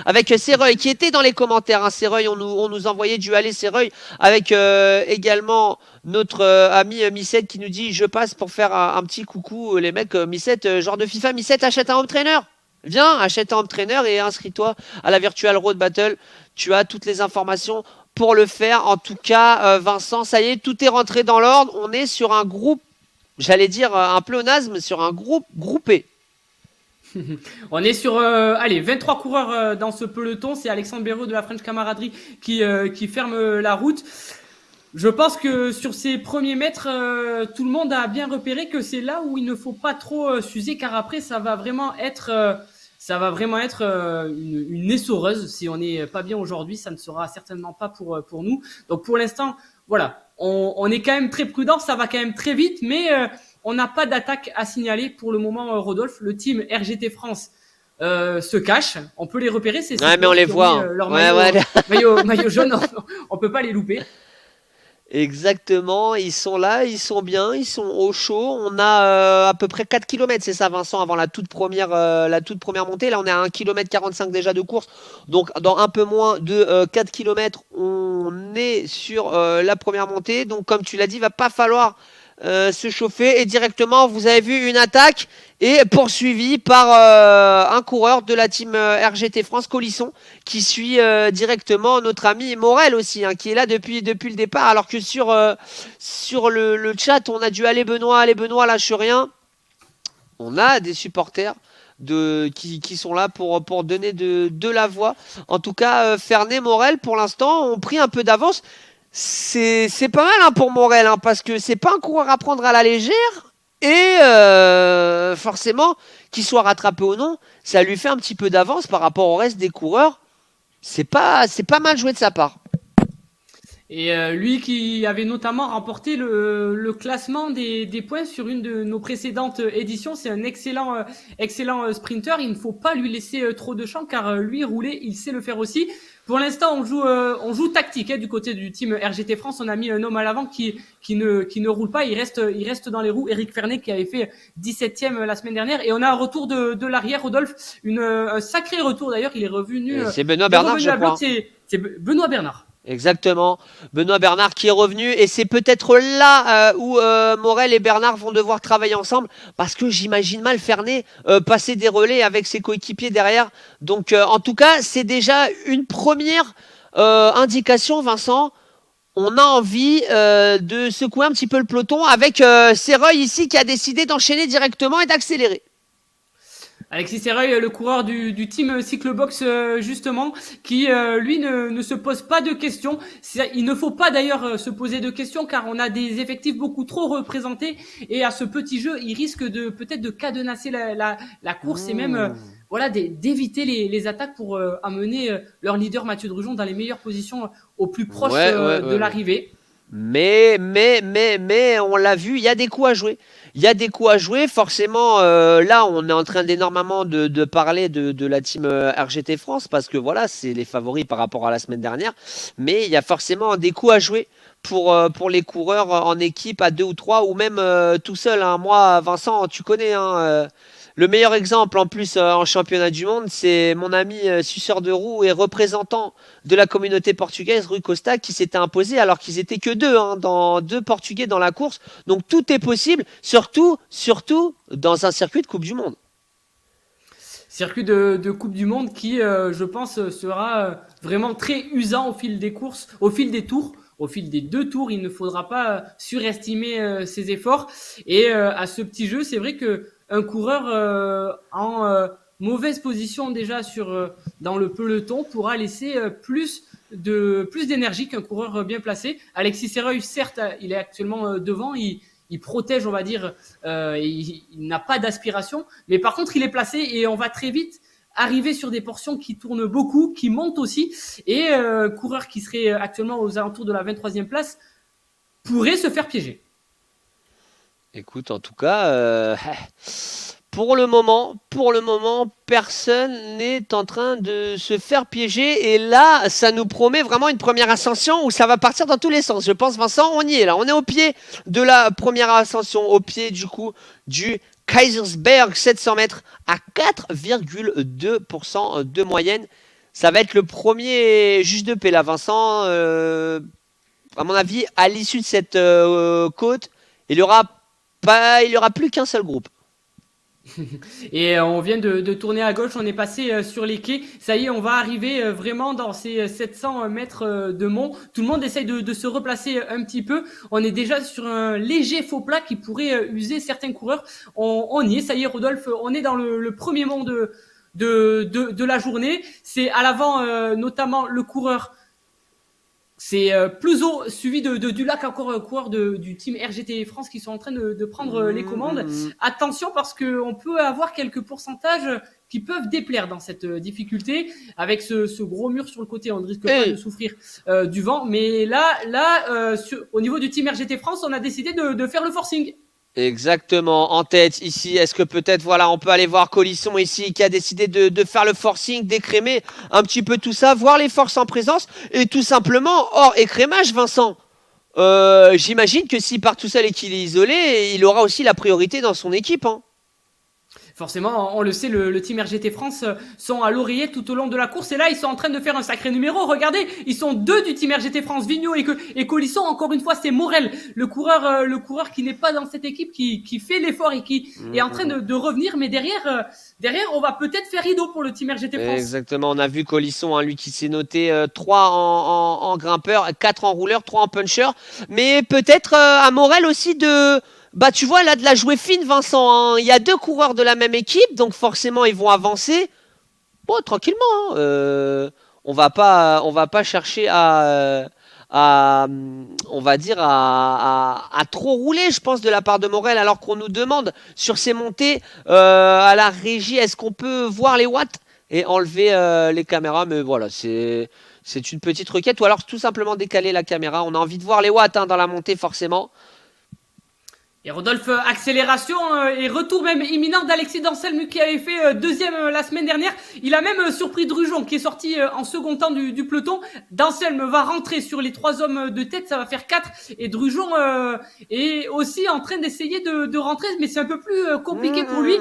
Avec Serreuil qui était dans les commentaires. Hein. Serreuil, on nous envoyait du aller Serreuil. Avec également notre ami Missette qui nous dit je passe pour faire un petit coucou. Les mecs, Missette, genre de FIFA, Missette, achète un home trainer. Viens, achète un home trainer et inscris-toi à la Virtual Road Battle. Tu as toutes les informations pour le faire. En tout cas, Vincent, ça y est, tout est rentré dans l'ordre. On est sur un groupe, j'allais dire un pléonasme, sur un groupe groupé.
On est sur 23 coureurs dans ce peloton. C'est Alexandre Béraud de la French Camaraderie qui ferme la route. Je pense que sur ces premiers mètres, tout le monde a bien repéré que c'est là où il ne faut pas trop s'user, car après ça va vraiment être une essoreuse. Si on n'est pas bien aujourd'hui, ça ne sera certainement pas pour nous. Donc pour l'instant, voilà, on est quand même très prudent, ça va quand même très vite, mais on n'a pas d'attaque à signaler pour le moment, Rodolphe. Le team RGT France se cache, on peut les repérer,
ouais, mais on les voit.
Leur maillot jaune, on peut pas les louper.
Exactement, ils sont là, ils sont bien, ils sont au chaud. On a à peu près 4 km, c'est ça Vincent, avant la toute première montée. Là on est à 1 km 45 déjà de course. Donc dans un peu moins de 4 km, on est sur la première montée. Donc comme tu l'as dit, il va pas falloir se chauffer. Et directement, vous avez vu une attaque et poursuivi par un coureur de la team RGT France, Colisson, qui suit directement notre ami Morel aussi, hein, qui est là depuis le départ, alors que sur le chat, on a dû aller Benoît, lâche rien. On a des supporters qui sont là pour donner de la voix. En tout cas, Fernet, Morel, pour l'instant, ont pris un peu d'avance. C'est pas mal hein, pour Morel, hein, parce que c'est pas un coureur à prendre à la légère. Et forcément, qu'il soit rattrapé ou non, ça lui fait un petit peu d'avance par rapport au reste des coureurs. C'est pas mal joué de sa part.
Et lui qui avait notamment remporté le classement des points sur une de nos précédentes éditions, c'est un excellent sprinter. Il ne faut pas lui laisser trop de champ, car lui rouler, il sait le faire aussi. Pour l'instant, on joue tactique du côté du team RGT France. On a mis un homme à l'avant qui ne roule pas. Il reste dans les roues. Eric Fernet qui avait fait 17e la semaine dernière. Et on a un retour de l'arrière, Rodolphe. Un sacré retour d'ailleurs. Il est revenu.
C'est Benoît Bernard, je crois.
C'est Benoît Bernard.
Exactement, Benoît Bernard qui est revenu et c'est peut-être là où Morel et Bernard vont devoir travailler ensemble parce que j'imagine mal Fernet passer des relais avec ses coéquipiers derrière. Donc en tout cas c'est déjà une première indication, Vincent. On a envie de secouer un petit peu le peloton avec Serreuil ici qui a décidé d'enchaîner directement et d'accélérer.
Alexis Serreuil, le coureur du team Cyclebox justement, qui lui ne se pose pas de questions. Il ne faut pas d'ailleurs se poser de questions, car on a des effectifs beaucoup trop représentés et à ce petit jeu, il risque peut-être de cadenasser la course et même d'éviter les attaques pour amener leur leader Mathieu Drujon dans les meilleures positions au plus proche de l'arrivée.
Mais, on l'a vu, il y a des coups à jouer. Il y a des coups à jouer, forcément. Là, on est en train d'énormément de parler de la team RGT France parce que voilà, c'est les favoris par rapport à la semaine dernière. Mais il y a forcément des coups à jouer pour les coureurs en équipe à deux ou trois ou même tout seul. Hein. Moi, Vincent, tu connais. Hein, le meilleur exemple en plus en championnat du monde, c'est mon ami suceur de roue et représentant de la communauté portugaise, Rui Costa, qui s'était imposé alors qu'ils étaient que deux, hein, deux Portugais dans la course. Donc tout est possible, surtout dans un circuit de Coupe du Monde.
Circuit de Coupe du Monde qui, je pense, sera vraiment très usant au fil des courses, au fil des tours. Au fil des 2 tours, il ne faudra pas surestimer ses efforts. Et à ce petit jeu, c'est vrai que un coureur en mauvaise position déjà dans le peloton pourra laisser plus d'énergie qu'un coureur bien placé. Alexis Serreuil, certes, il est actuellement devant, il protège, on va dire, il n'a pas d'aspiration, mais par contre, il est placé et on va très vite arriver sur des portions qui tournent beaucoup, qui montent aussi, et coureur qui serait actuellement aux alentours de la 23e place pourrait se faire piéger.
Écoute, en tout cas, pour le moment, personne n'est en train de se faire piéger. Et là, ça nous promet vraiment une première ascension où ça va partir dans tous les sens. Je pense, Vincent, on y est là. On est au pied de la première ascension, au pied du coup du Kaisersberg, 700 mètres à 4,2% de moyenne. Ça va être le premier juge de paix là, Vincent. À mon avis, à l'issue de cette côte, il y aura plus qu'un seul groupe.
Et on vient de tourner à gauche, on est passé sur les quais. Ça y est, on va arriver vraiment dans ces 700 mètres de mont. Tout le monde essaye de se replacer un petit peu. On est déjà sur un léger faux plat qui pourrait user certains coureurs. On y est, ça y est, Rodolphe, on est dans le premier mont de la journée. C'est à l'avant notamment le coureur. C'est Pluso suivi de Dulac, encore coureur du team RGT France qui sont en train de prendre les commandes. Attention parce qu'on peut avoir quelques pourcentages qui peuvent déplaire dans cette difficulté. Avec ce gros mur sur le côté, on ne risque pas de souffrir du vent. Mais là au niveau du team RGT France, on a décidé de faire le forcing.
Exactement, en tête ici, est-ce que peut-être, voilà, on peut aller voir Colisson ici qui a décidé de faire le forcing, d'écrémer un petit peu tout ça, voir les forces en présence et tout simplement, hors écrémage, Vincent, j'imagine que s'il part tout seul et qu'il est isolé, il aura aussi la priorité dans son équipe, hein.
Forcément, on le sait, le team RGT France sont à l'oreiller tout au long de la course. Et là, ils sont en train de faire un sacré numéro. Regardez, ils sont 2 du team RGT France, Vigneault et Colisson. Encore une fois, c'est Morel, le coureur qui n'est pas dans cette équipe, qui fait l'effort et qui est en train de revenir. Mais derrière, on va peut-être faire rideau pour le team RGT France.
Exactement, on a vu Colisson, hein, lui qui s'est noté 3 en grimpeur, 4 en rouleur, 3 en puncher. Mais peut-être à Morel aussi Bah tu vois là de la jouer fine, Vincent, hein. Il y a 2 coureurs de la même équipe, donc forcément ils vont avancer. Bon, tranquillement, hein. On va pas chercher on va dire à trop rouler, je pense, de la part de Morel, alors qu'on nous demande sur ces montées à la régie, est-ce qu'on peut voir les watts et enlever les caméras, mais voilà, c'est une petite requête, ou alors tout simplement décaler la caméra. On a envie de voir les watts, hein, dans la montée forcément.
Et Rodolphe, accélération et retour même imminent d'Alexis Danselme qui avait fait deuxième la semaine dernière. Il a même surpris Drujon qui est sorti en second temps du peloton. Danselme va rentrer sur les 3 hommes de tête, ça va faire 4. Et Drujon est aussi en train d'essayer de rentrer, mais c'est un peu plus compliqué pour lui.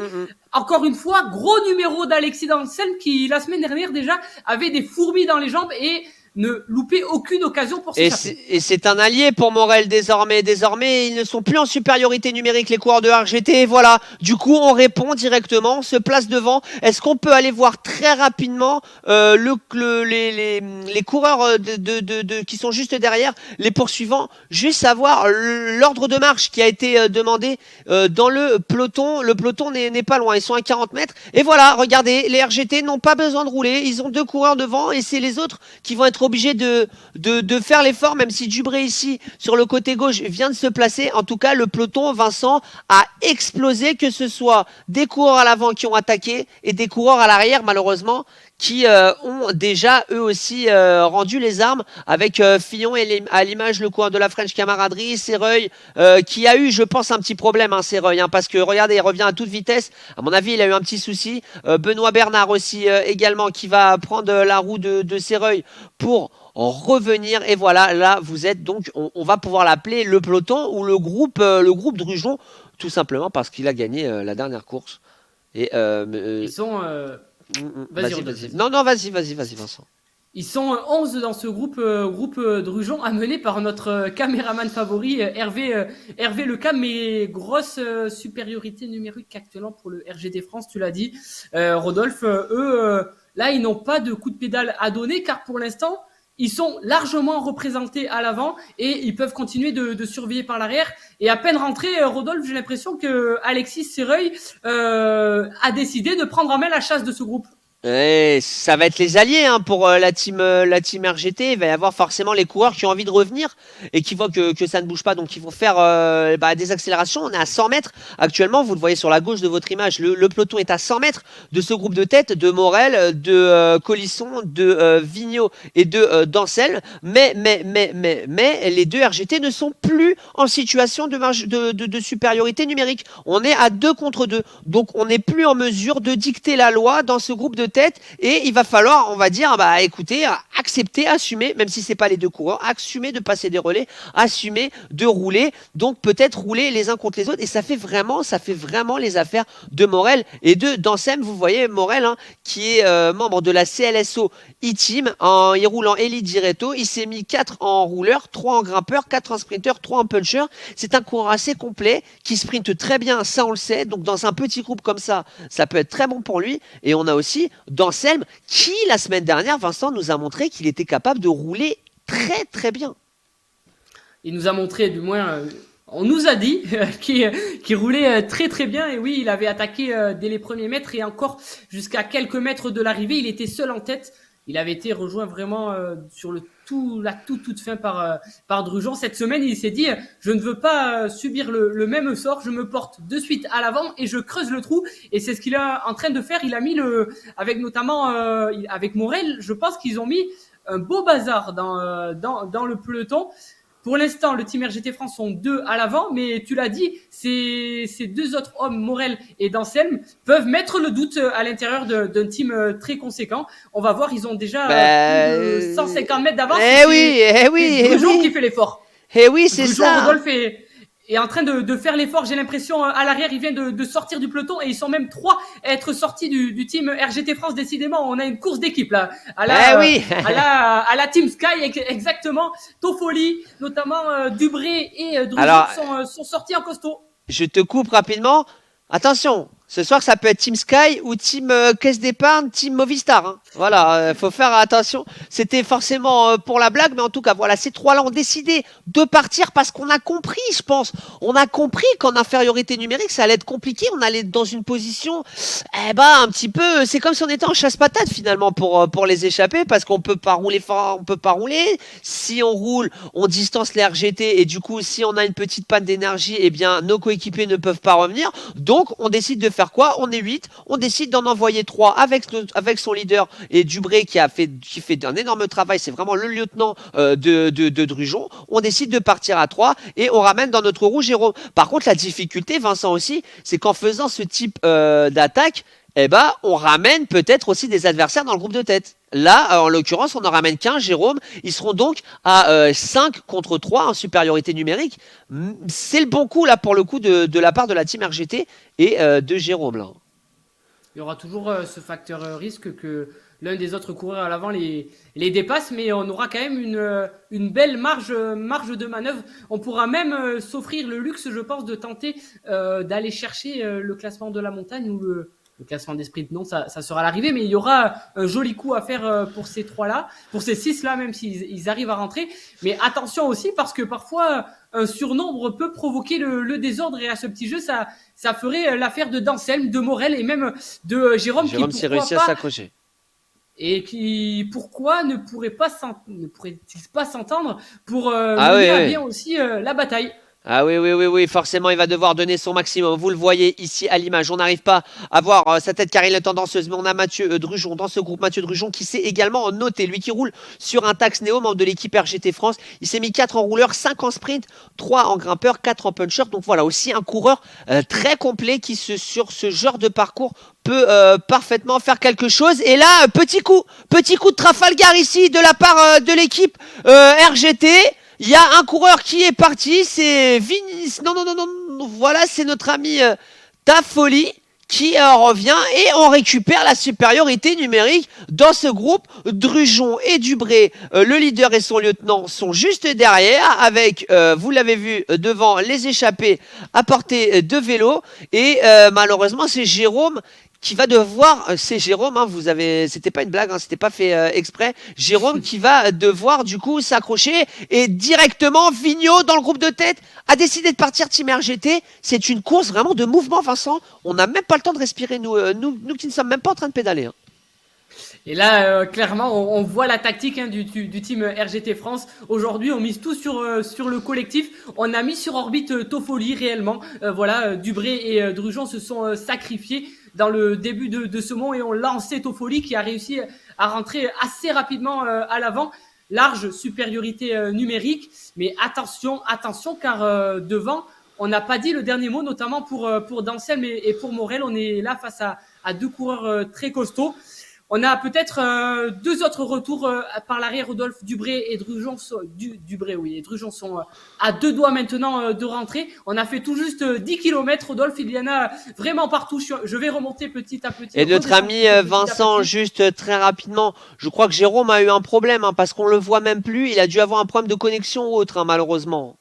Encore une fois, gros numéro d'Alexis Danselme qui la semaine dernière déjà avait des fourmis dans les jambes et ne louper aucune occasion pour s'échapper.
Et c'est un allié pour Morel désormais. Désormais, ils ne sont plus en supériorité numérique, les coureurs de RGT. Voilà. Du coup, on répond directement, on se place devant. Est-ce qu'on peut aller voir très rapidement les coureurs qui sont juste derrière, les poursuivants, juste savoir l'ordre de marche qui a été demandé dans le peloton. Le peloton n'est pas loin, ils sont à 40 mètres. Et voilà, regardez, les RGT n'ont pas besoin de rouler. Ils ont 2 coureurs devant et c'est les autres qui vont être obligé de faire l'effort, même si Dubré ici sur le côté gauche vient de se placer. En tout cas, le peloton, Vincent, a explosé, que ce soit des coureurs à l'avant qui ont attaqué et des coureurs à l'arrière malheureusement qui ont déjà eux aussi rendu les armes avec Fillon et à l'image le coureur de la French camaraderie, Serreuil qui a eu je pense un petit problème Serreuil parce que regardez il revient à toute vitesse, à mon avis il a eu un petit souci, Benoît Bernard aussi également qui va prendre la roue de Serreuil pour revenir et voilà là vous êtes donc on va pouvoir l'appeler le peloton ou le groupe Drujon tout simplement parce qu'il a gagné la dernière course et
Ils sont.
vas-y. Non, vas-y, Vincent.
Ils sont 11 dans ce groupe Drujon, amené par notre caméraman favori, Hervé Lecam, mais grosse supériorité numérique actuellement pour le RGT France, tu l'as dit. Rodolphe, eux, là, ils n'ont pas de coup de pédale à donner, car pour l'instant, ils sont largement représentés à l'avant et ils peuvent continuer de surveiller par l'arrière. Et à peine rentré, Rodolphe, j'ai l'impression que Alexis Serreuil a décidé de prendre en main la chasse de ce groupe.
Et ça va être les alliés pour la team RGT. Il va y avoir forcément les coureurs qui ont envie de revenir et qui voient que ça ne bouge pas. Donc ils vont faire des accélérations. On est à 100 mètres actuellement. Vous le voyez sur la gauche de votre image. Le peloton est à 100 mètres de ce groupe de tête de Morel, de Colisson, de Vigneault et de Dancel. Mais les deux RGT ne sont plus en situation de supériorité numérique. On est à 2 contre 2. Donc on n'est plus en mesure de dicter la loi dans ce groupe de tête et il va falloir, on va dire, écoutez, accepter, assumer, même si c'est pas les deux coureurs, assumer de passer des relais, assumer de rouler, donc peut-être rouler les uns contre les autres et ça fait vraiment les affaires de Morel et de Dansem. Vous voyez Morel qui est membre de la CLSO e-team, il roule en Elite Diretto, il s'est mis 4 en rouleur, 3 en grimpeur, 4 en sprinter, 3 en puncher. C'est un coureur assez complet qui sprinte très bien, ça on le sait, donc dans un petit groupe comme ça peut être très bon pour lui. Et on a aussi d'Anselme qui la semaine dernière, Vincent nous a montré qu'il était capable de rouler très très bien.
Il nous a montré, du moins, on nous a dit qu'il roulait très très bien. Et oui, il avait attaqué dès les premiers mètres et encore jusqu'à quelques mètres de l'arrivée, il était seul en tête. Il avait été rejoint vraiment sur la toute fin par Drujon. Cette semaine, il s'est dit, je ne veux pas subir le même sort, je me porte de suite à l'avant et je creuse le trou. Et c'est ce qu'il est en train de faire. Il a mis avec notamment avec Morel, je pense qu'ils ont mis un beau bazar dans le peloton. Pour l'instant, le team RGT France sont 2 à l'avant, mais tu l'as dit, ces 2 autres hommes, Morel et Danselme, peuvent mettre le doute à l'intérieur d'un team très conséquent. On va voir, ils ont déjà plus de 150 mètres d'avance.
C'est
Drujon qui fait l'effort.
C'est ça.
Rodolphe est en train de faire l'effort. J'ai l'impression à l'arrière, il vient de sortir du peloton et ils sont même 3 à être sortis du team RGT France. Décidément, on a une course d'équipe là. À la Team Sky, exactement. Toffoli, notamment Dubré et Drujon sont sortis en costaud.
Je te coupe rapidement. Attention, ce soir ça peut être Team Sky ou Team Caisse d'épargne, Team Movistar. Voilà, faut faire attention. C'était forcément pour la blague, mais en tout cas, voilà, ces 3-là ont décidé de partir parce qu'on a compris, je pense. On a compris qu'en infériorité numérique, ça allait être compliqué. On allait être dans une position, un petit peu. C'est comme si on était en chasse-patate finalement pour les échapper, parce qu'on peut pas rouler fort, on peut pas rouler. Si on roule, on distance les RGT et du coup, si on a une petite panne d'énergie, eh bien, nos coéquipiers ne peuvent pas revenir. Donc, on décide de faire quoi? On est 8, on décide d'en envoyer 3 avec son leader et Dubré qui fait un énorme travail, c'est vraiment le lieutenant de Drujon. On décide de partir à 3 et on ramène dans notre roue Jérôme. Par contre, la difficulté, Vincent aussi, c'est qu'en faisant ce type d'attaque, on ramène peut-être aussi des adversaires dans le groupe de tête. Là, en l'occurrence, on en ramène qu'un, Jérôme. Ils seront donc à 5 contre 3 en supériorité numérique. C'est le bon coup, là, pour le coup, de la part de la team RGT et de Jérôme, là.
Il y aura toujours ce facteur risque que l'un des autres coureurs à l'avant les dépasse, mais on aura quand même une belle marge de manœuvre. On pourra même s'offrir le luxe, je pense, de tenter d'aller chercher le classement de la montagne ou le classement des sprints. Non, ça sera l'arrivée, mais il y aura un joli coup à faire pour ces 3-là, pour ces 6-là, même s'ils arrivent à rentrer. Mais attention aussi, parce que parfois, un surnombre peut provoquer le désordre, et à ce petit jeu, ça ferait l'affaire de Danselme, de Morel et même de Jérôme
qui s'est réussi à s'accrocher.
Et qui, pourquoi ne pourrait-il pas s'entendre pour mener à bien aussi la bataille?
Ah oui, oui, oui, oui, forcément, il va devoir donner son maximum. Vous le voyez ici à l'image. On n'arrive pas à voir sa tête car il est tendanceuse. Mais on a Mathieu Drujon dans ce groupe. Mathieu Drujon qui s'est également noté. Lui qui roule sur un Tax Neo, membre de l'équipe RGT France. Il s'est mis 4 en rouleur, 5 en sprint, 3 en grimpeur, 4 en puncher. Donc voilà, aussi un coureur très complet qui, sur ce genre de parcours, peut parfaitement faire quelque chose. Et là, petit coup de Trafalgar ici de la part de l'équipe RGT. Il y a un coureur qui est parti, c'est Vinis. Non, non, non, non, voilà, c'est notre ami Tafoli qui revient et on récupère la supériorité numérique dans ce groupe. Drujon et Dubré, le leader et son lieutenant sont juste derrière avec, vous l'avez vu, devant les échappés à portée de vélo. Et malheureusement, c'est Jérôme qui va devoir, c'est Jérôme, hein, c'était pas une blague, hein, c'était pas fait exprès. Jérôme qui va devoir du coup s'accrocher et directement Vigneault dans le groupe de tête a décidé de partir Team RGT. C'est une course vraiment de mouvement, Vincent. On n'a même pas le temps de respirer, nous qui ne sommes même pas en train de pédaler. Hein.
Et là, clairement, on voit la tactique du team RGT France. Aujourd'hui, on mise tout sur le collectif. On a mis sur orbite Toffoli réellement. Voilà, Dubré et Drujon se sont sacrifiés dans le début de ce mont et ont lancé Toffoli qui a réussi à rentrer assez rapidement à l'avant. Large supériorité numérique. Mais attention, car devant, on n'a pas dit le dernier mot, notamment pour Danselme et pour Morel. On est là face à deux coureurs très costauds. On a peut-être deux autres retours par l'arrière. Rodolphe Dubré et Drujon sont à deux doigts maintenant de rentrer. On a fait tout juste 10 km. Rodolphe, il y en a vraiment partout. Je vais remonter petit à petit.
Et notre ami Vincent, juste très rapidement, je crois que Jérôme a eu un problème hein, parce qu'on le voit même plus. Il a dû avoir un problème de connexion ou autre, hein, malheureusement.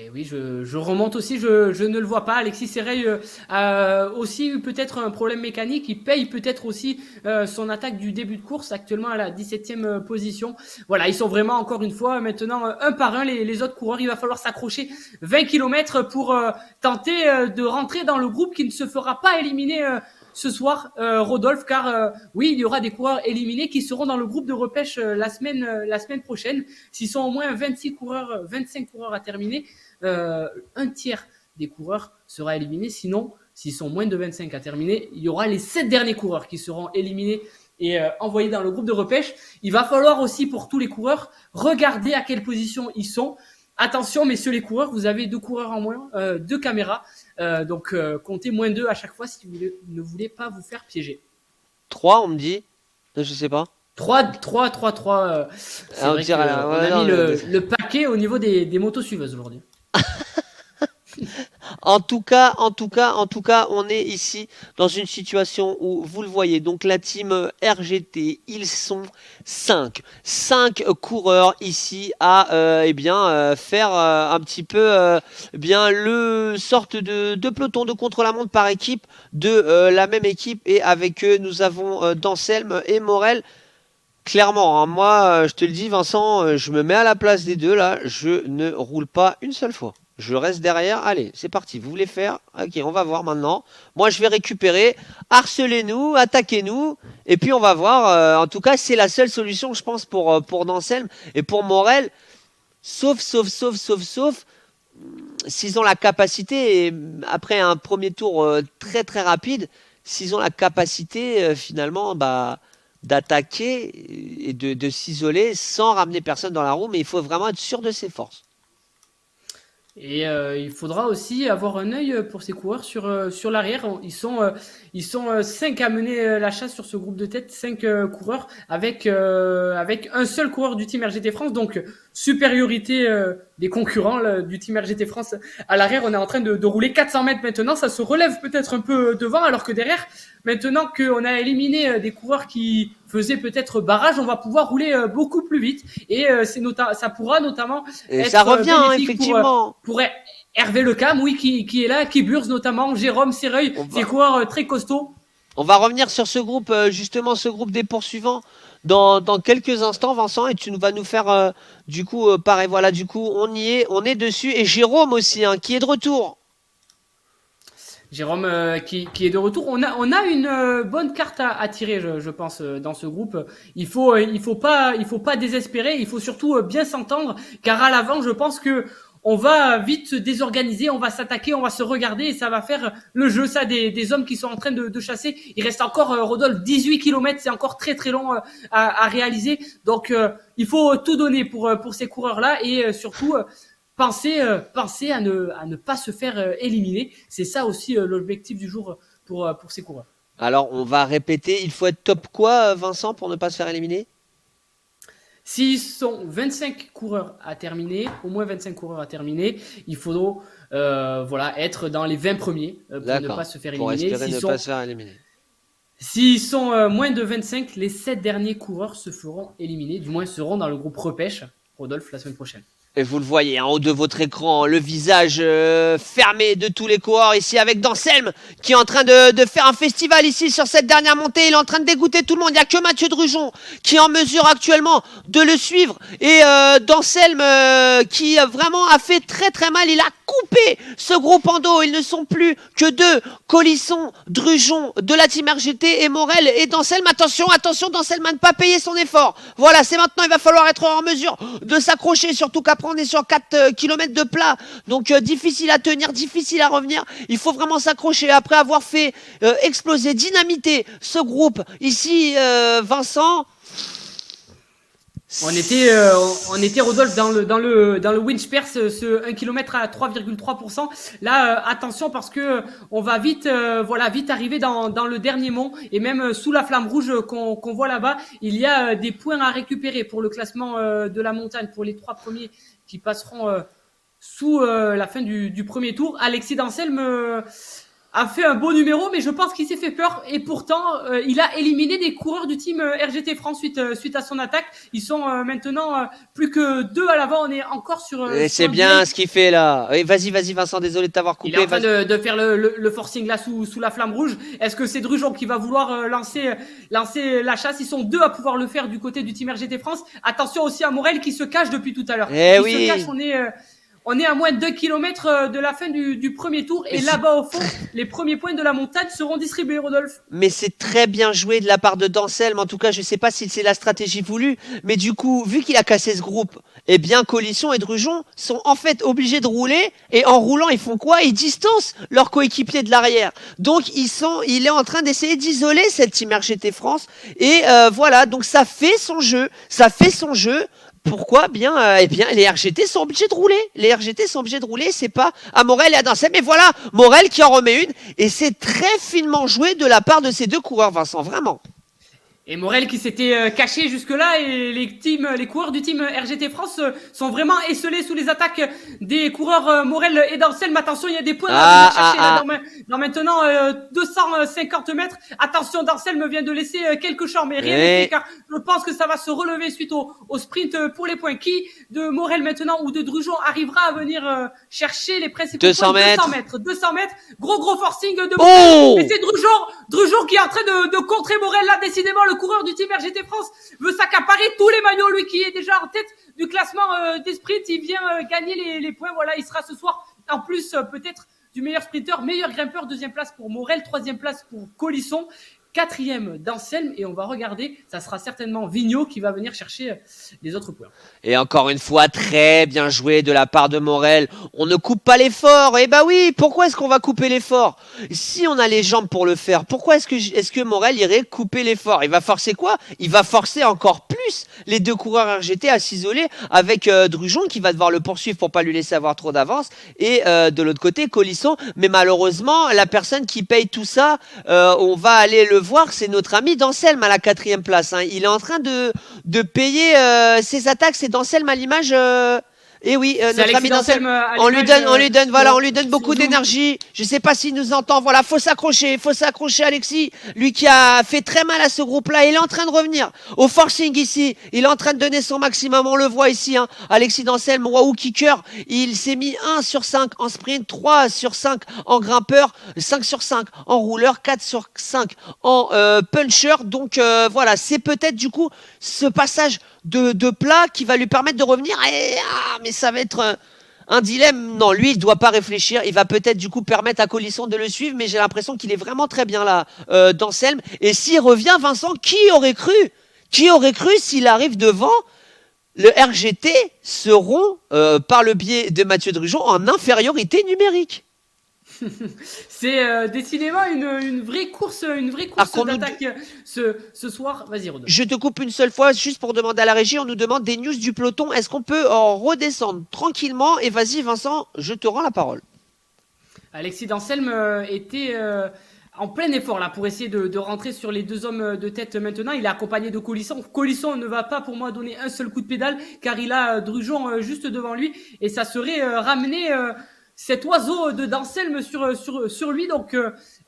Et oui, je remonte aussi, je ne le vois pas. Alexis Serreil a aussi eu peut-être un problème mécanique. Il paye peut-être aussi son attaque du début de course, actuellement à la 17e position. Voilà, ils sont vraiment, encore une fois, maintenant un par un, les autres coureurs. Il va falloir s'accrocher 20 km pour tenter de rentrer dans le groupe qui ne se fera pas éliminer ce soir, Rodolphe, car oui, il y aura des coureurs éliminés qui seront dans le groupe de repêche la semaine prochaine. S'ils sont au moins 25 coureurs à terminer, un tiers des coureurs sera éliminé. Sinon, s'ils sont moins de 25 à terminer, il y aura les 7 derniers coureurs qui seront éliminés et envoyés dans le groupe de repêche. Il va falloir aussi pour tous les coureurs regarder à quelle position ils sont. Attention, messieurs les coureurs, vous avez 2 coureurs en moins, 2 caméras. Donc, comptez moins 2 à chaque fois si vous ne voulez pas vous faire piéger.
3, on me dit. Je sais pas.
3. C'est vrai qu'on a mis le paquet au niveau des motos suiveuses aujourd'hui.
En tout cas, on est ici dans une situation où vous le voyez. Donc la team RGT, ils sont 5 coureurs ici à faire un petit peu le sorte de peloton de contre-la-montre par équipe de la même équipe. Et avec eux, nous avons Danselme et Morel. Clairement, hein, moi, je te le dis, Vincent, je me mets à la place des deux là. Je ne roule pas une seule fois. Je reste derrière. Allez, c'est parti. Vous voulez faire? Ok, on va voir maintenant. Moi, je vais récupérer. Harcelez-nous, attaquez-nous. Et puis, on va voir. En tout cas, c'est la seule solution, je pense, pour Danselme et pour Morel. Sauf. S'ils ont la capacité, et après un premier tour très très rapide, s'ils ont la capacité, finalement, d'attaquer et de s'isoler sans ramener personne dans la roue. Mais il faut vraiment être sûr de ses forces.
Et il faudra aussi avoir un œil pour ces coureurs sur l'arrière. Ils sont 5 à mener la chasse sur ce groupe de tête, 5 coureurs avec un seul coureur du team RGT France. Donc supériorité des concurrents du team RGT France à l'arrière. On est en train de rouler 400 mètres maintenant. Ça se relève peut-être un peu devant, alors que derrière, maintenant qu'on a éliminé des coureurs qui faisaient peut-être barrage, on va pouvoir rouler beaucoup plus vite. Et ça pourra notamment être
ça revient effectivement
pour Hervé Lecam, oui, qui est là, qui burse notamment, Jérôme Serreuil, des coureurs très costauds.
On va revenir sur ce groupe, justement, ce groupe des poursuivants dans quelques instants, Vincent, et tu vas nous faire pareil. Voilà, du coup, on est dessus. Et Jérôme aussi, hein, qui est de retour.
Jérôme qui est de retour. On a une bonne carte à tirer, je pense, dans ce groupe. Il faut pas désespérer. Il faut surtout bien s'entendre, car à l'avant, je pense que on va vite se désorganiser, on va s'attaquer, on va se regarder et ça va faire le jeu, ça, des hommes qui sont en train de chasser. Il reste encore, Rodolphe, 18 kilomètres, c'est encore très très long à réaliser. Donc, il faut tout donner pour ces coureurs-là et surtout penser à ne pas se faire éliminer. C'est ça aussi l'objectif du jour pour ces coureurs.
Alors, on va répéter, il faut être top quoi, Vincent, pour ne pas se faire éliminer?
S'ils sont 25 coureurs à terminer, au moins 25 coureurs à terminer, il faudra être dans les 20 premiers pour ne pas se faire éliminer.
Pour espérer ne pas se faire éliminer.
S'ils sont moins de 25, les 7 derniers coureurs se feront éliminer, du moins seront dans le groupe repêche, Rodolphe, la semaine prochaine.
Et vous le voyez en haut de votre écran, le visage fermé de tous les coureurs ici avec Danselme qui est en train de faire un festival ici sur cette dernière montée. Il est en train de dégoûter tout le monde. Il n'y a que Mathieu Drujon qui est en mesure actuellement de le suivre. Et Danselme qui vraiment a fait très très mal. Il a coupé ce groupe en dos. Ils ne sont plus que deux. Colisson, Drujon de la team RGT et Morel et Danselme. Attention, Danselme à ne pas payer son effort. Voilà, c'est maintenant. Il va falloir être en mesure de s'accrocher, surtout qu'après on est sur 4 km de plat, donc difficile à tenir, difficile à revenir. Il faut vraiment s'accrocher après avoir fait exploser, dynamiter ce groupe ici, Vincent.
On était Rodolphe dans le Winchpers, ce 1 km à 3,3%. Là, attention parce que on va vite arriver dans le dernier mont et même sous la flamme rouge qu'on voit là-bas, il y a des points à récupérer pour le classement de la montagne pour les 3 premiers qui passeront sous la fin du premier tour. Alexis Danselme a fait un beau numéro, mais je pense qu'il s'est fait peur et pourtant il a éliminé des coureurs du team RGT France suite à son attaque. Ils sont maintenant plus que 2 à l'avant. On est encore sur.
Et c'est bien ce qu'il fait là. Oui, vas-y Vincent, désolé de t'avoir coupé.
Il est en train de faire le forcing là sous la flamme rouge. Est-ce que c'est Drujon qui va vouloir lancer la chasse? Ils sont 2 à pouvoir le faire du côté du team RGT France. Attention aussi à Morel qui se cache depuis tout à l'heure.
Eh oui.
Se cache, on est à moins de 2 km de la fin du premier tour. Et là-bas, au fond, les premiers points de la montagne seront distribués, Rodolphe.
Mais c'est très bien joué de la part de Danselme. En tout cas, je ne sais pas si c'est la stratégie voulue. Mais du coup, vu qu'il a cassé ce groupe, eh bien, Colisson et Drujon sont en fait obligés de rouler. Et en roulant, ils font quoi? Ils distancent leur coéquipier de l'arrière. Donc, il est en train d'essayer d'isoler cette team RGT France. Et voilà, donc ça fait son jeu. Pourquoi? Eh bien, les RGT sont obligés de rouler. C'est pas à Morel et à Danselme. Mais voilà, Morel qui en remet une. Et c'est très finement joué de la part de ces deux coureurs, Vincent, vraiment.
Et Morel qui s'était caché jusque-là et les coureurs du team RGT France sont vraiment esselés sous les attaques des coureurs Morel et Danselme. Attention, il y a des points à chercher dans maintenant 250 mètres. Attention, Danselme vient de laisser quelques champs, mais rien n'est fait car je pense que ça va se relever suite au sprint pour les points. Qui de Morel maintenant ou de Drujon arrivera à venir chercher les principaux
200
points?
mètres.
200 mètres. Gros forcing de Morel. Et c'est Drujon qui est en train de contrer Morel là, décidément le coureur du team RGT France veut s'accaparer tous les maillots, lui qui est déjà en tête du classement des sprints. Il vient gagner les points. Voilà, il sera ce soir en plus peut-être du meilleur sprinter, meilleur grimpeur. 2e place pour Morel, 3e place pour Colisson, 4e Danselme. Et on va regarder, ça sera certainement Vigneault qui va venir chercher les autres points.
Et encore une fois, très bien joué de la part de Morel. On ne coupe pas l'effort. Eh bah oui, pourquoi est-ce qu'on va couper l'effort? Si on a les jambes pour le faire, pourquoi est-ce que Morel irait couper l'effort? Il va forcer quoi? Il va forcer encore plus les deux coureurs RGT à s'isoler avec Drujon qui va devoir le poursuivre pour pas lui laisser avoir trop d'avance. Et de l'autre côté, Colisson. Mais malheureusement, la personne qui paye tout ça, on va aller le voir, c'est notre ami Danselme à la 4e place. Hein. Il est en train de payer ses attaques. C'est Danselme à l'image. Et oui, notre ami Danselme, on lui donne beaucoup d'énergie. Je sais pas s'il nous entend. Voilà, faut s'accrocher, Alexis. Lui qui a fait très mal à ce groupe-là, il est en train de revenir au forcing ici. Il est en train de donner son maximum. On le voit ici, hein. Alexis Danselme, waouh kicker. Il s'est mis 1 sur 5 en sprint, 3 sur 5 en grimpeur, 5 sur 5 en rouleur, 4 sur 5 en puncher. Donc voilà, c'est peut-être du coup ce passage de plat qui va lui permettre de revenir. Mais ça va être un dilemme. Non, lui, il doit pas réfléchir. Il va peut-être du coup permettre à Colisson de le suivre, mais j'ai l'impression qu'il est vraiment très bien là, d'Anselme. Et s'il revient, Vincent, qui aurait cru? Qui aurait cru s'il arrive devant? Le RGT seront, par le biais de Mathieu Drujon, en infériorité numérique.
C'est décidément une vraie course d'attaque ce soir. Vas-y, Rodolphe.
Je te coupe une seule fois, juste pour demander à la régie, on nous demande des news du peloton. Est-ce qu'on peut en redescendre tranquillement? Et vas-y Vincent, je te rends la parole.
Alexis d'Anselme était en plein effort là pour essayer de rentrer sur les deux hommes de tête maintenant. Il est accompagné de Colisson. Colisson ne va pas pour moi donner un seul coup de pédale car il a Drujon juste devant lui et ça serait ramener cet oiseau de d'Anselme sur lui. Donc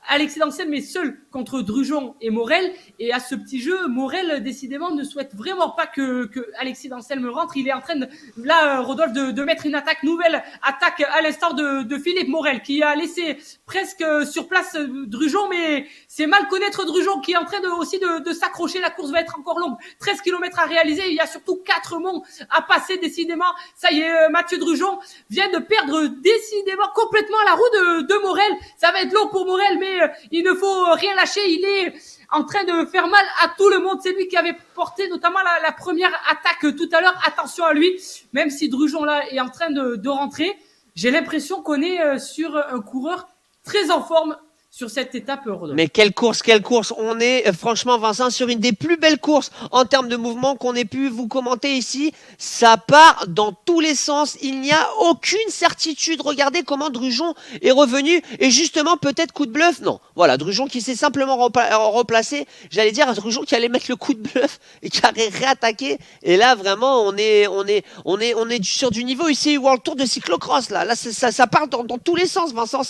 Alexis d'Anselme est seul contre Drujon et Morel. Et à ce petit jeu, Morel décidément ne souhaite vraiment pas que Alexis d'Anselme rentre. Il est en train de, là, Rodolphe, de mettre une nouvelle attaque à l'instar de Philippe Morel qui a laissé presque sur place Drujon. Mais c'est mal connaître Drujon qui est en train aussi de s'accrocher. La course va être encore longue. 13 km à réaliser. Il y a surtout 4 monts à passer décidément. Ça y est, Mathieu Drujon vient de perdre décidément complètement la roue de Morel. Ça va être long pour Morel, mais il ne faut rien lâcher. Il est en train de faire mal à tout le monde. C'est lui qui avait porté notamment la première attaque tout à l'heure. Attention à lui, même si Drujon là est en train de rentrer. J'ai l'impression qu'on est sur un coureur très en forme sur cette étape, Rodolphe.
Mais quelle course, quelle course. On est franchement, Vincent, sur une des plus belles courses en termes de mouvement qu'on ait pu vous commenter ici. Ça part dans tous les sens. Il n'y a aucune certitude. Regardez comment Drujon est revenu. Et justement, peut-être coup de bluff. Non, voilà, Drujon qui s'est simplement replacé. J'allais dire à Drujon qui allait mettre le coup de bluff et qui allait réattaquer. Et là, vraiment, on est sur du niveau ici World Tour de cyclocross. Là, ça part dans tous les sens, Vincent.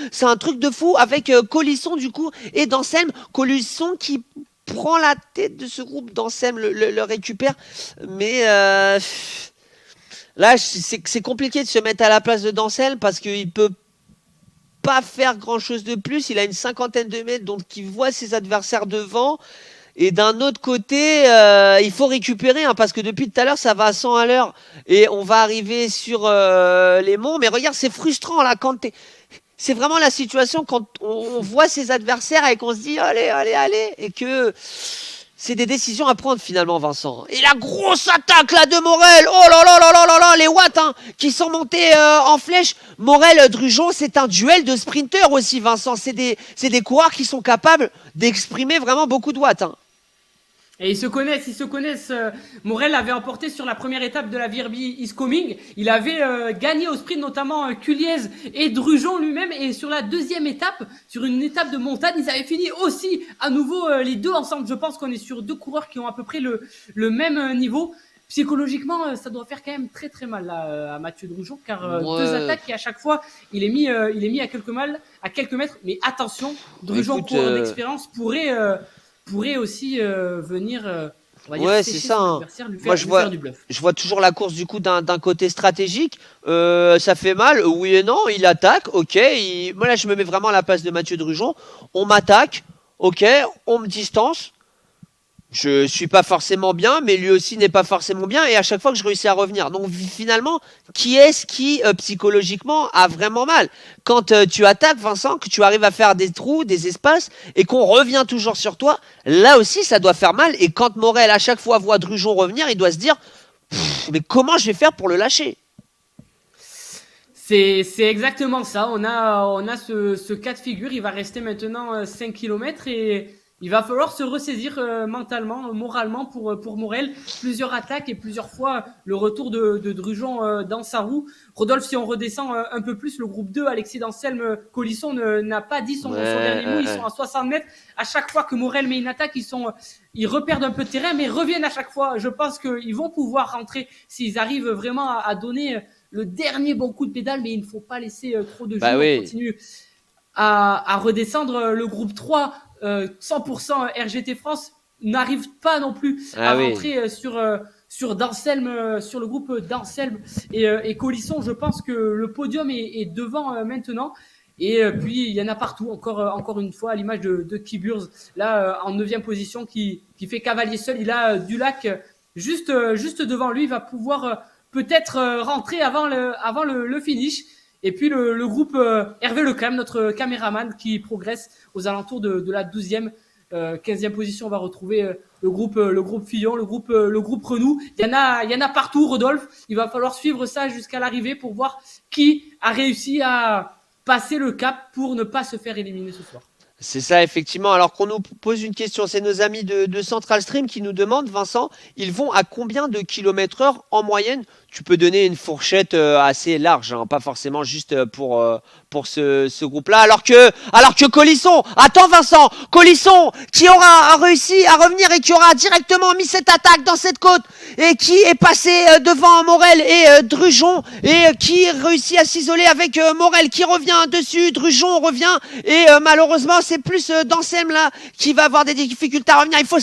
C'est un truc de fou avec Colisson du coup et d'Anselme. Colisson qui prend la tête de ce groupe, d'Anselme le récupère, mais là c'est compliqué de se mettre à la place de d'Anselme parce qu'il peut pas faire grand chose de plus. Il a une cinquantaine de mètres, donc il voit ses adversaires devant. Et d'un autre côté, il faut récupérer parce que depuis tout à l'heure ça va à 100 à l'heure et on va arriver sur les monts. Mais regarde, c'est frustrant là quand c'est vraiment la situation quand on voit ses adversaires et qu'on se dit allez, et que c'est des décisions à prendre finalement, Vincent. Et la grosse attaque là de Morel, oh là, les watts qui sont montés en flèche. Morel, Drujon, c'est un duel de sprinters aussi, Vincent. C'est des coureurs qui sont capables d'exprimer vraiment beaucoup de watts.
Et ils se connaissent. Morel avait emporté sur la première étape de la Virbi Is Coming. Il avait gagné au sprint notamment Culiez et Drujon lui-même. Et sur la deuxième étape, sur une étape de montagne, ils avaient fini aussi à nouveau les deux ensemble. Je pense qu'on est sur deux coureurs qui ont à peu près le même niveau. Psychologiquement, ça doit faire quand même très très mal là, à Mathieu Drujon, car deux attaques et à chaque fois il est mis à quelques mètres. Mais attention, Drujon, coureur d'expérience, pourrait aussi venir on va dire
c'est ça.
Lui faire du bluff.
Je vois toujours la course du coup d'un côté stratégique. Ça fait mal, oui et non. Il attaque, ok. Moi là je me mets vraiment à la place de Mathieu Drujon. On m'attaque, ok. On me distance. Je suis pas forcément bien, mais lui aussi n'est pas forcément bien, et à chaque fois que je réussis à revenir. Donc finalement, qui est-ce qui psychologiquement a vraiment mal? Quand tu attaques, Vincent, que tu arrives à faire des trous, des espaces, et qu'on revient toujours sur toi, là aussi ça doit faire mal. Et quand Morel à chaque fois voit Drujon revenir, il doit se dire mais comment je vais faire pour le lâcher?
C'est exactement ça. On a ce cas de figure. Il va rester maintenant 5 km et il va falloir se ressaisir mentalement, moralement pour Morel. Plusieurs attaques et plusieurs fois le retour de Drujon dans sa roue. Rodolphe, si on redescend un peu plus, le groupe 2, Alexis d'Anselme, Colisson n'a pas dit son dernier mot. Ils sont à 60 mètres. À chaque fois que Morel met une attaque, ils reperdent un peu de terrain, mais reviennent à chaque fois. Je pense qu'ils vont pouvoir rentrer s'ils arrivent vraiment à donner le dernier bon coup de pédale, mais il ne faut pas laisser trop de jeu. On continue à redescendre. Le groupe 3, 100% RGT France, n'arrive pas non plus à rentrer sur d'Anselme, sur le groupe d'Anselme et Colisson. Je pense que le podium est devant maintenant. Et puis il y en a partout, encore une fois, à l'image de Kiburz, là en 9e position, qui fait cavalier seul. Il a Dulac juste devant lui. Il va pouvoir peut-être rentrer avant le finish. Et puis le groupe Hervé Lecam, notre caméraman, qui progresse aux alentours de la 12e, 15e position. On va retrouver le groupe Fillon, le groupe Renault. Il y en a partout, Rodolphe. Il va falloir suivre ça jusqu'à l'arrivée pour voir qui a réussi à passer le cap pour ne pas se faire éliminer ce soir.
C'est ça, effectivement. Alors qu'on nous pose une question, c'est nos amis de Central Stream qui nous demandent, Vincent, ils vont à combien de kilomètres heure en moyenne? Tu peux donner une fourchette assez large, hein, pas forcément juste pour ce groupe-là. Alors que Colisson, attends Vincent, Colisson qui aura réussi à revenir et qui aura directement mis cette attaque dans cette côte et qui est passé devant Morel et Drujon et qui réussit à s'isoler avec Morel qui revient dessus, Drujon revient et malheureusement c'est plus d'Anselme là qui va avoir des difficultés à revenir. Il faut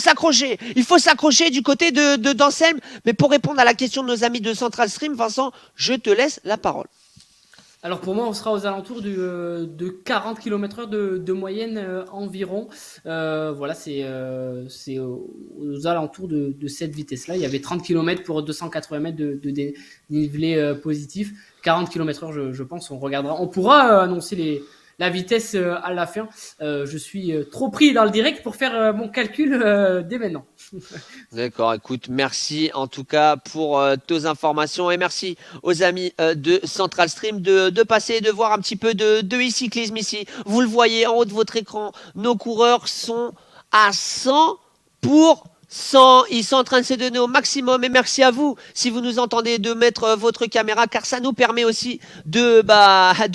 s'accrocher du côté de d'Anselme. Mais pour répondre à la question de nos amis de Central Stream, Vincent, je te laisse la parole.
Alors pour moi, on sera aux alentours de 40 km/h de moyenne environ. Voilà, c'est aux alentours de cette vitesse-là. Il y avait 30 km pour 280 mètres de dénivelé positif. 40 km/h, je pense, on pourra annoncer la vitesse à la fin. Je suis trop pris dans le direct pour faire mon calcul dès maintenant.
D'accord, écoute, merci en tout cas pour tes informations et merci aux amis de Central Stream de passer et de voir un petit peu de e-cyclisme ici. Vous le voyez en haut de votre écran, nos coureurs sont à 100%. Ils sont en train de se donner au maximum et merci à vous si vous nous entendez de mettre votre caméra car ça nous permet aussi de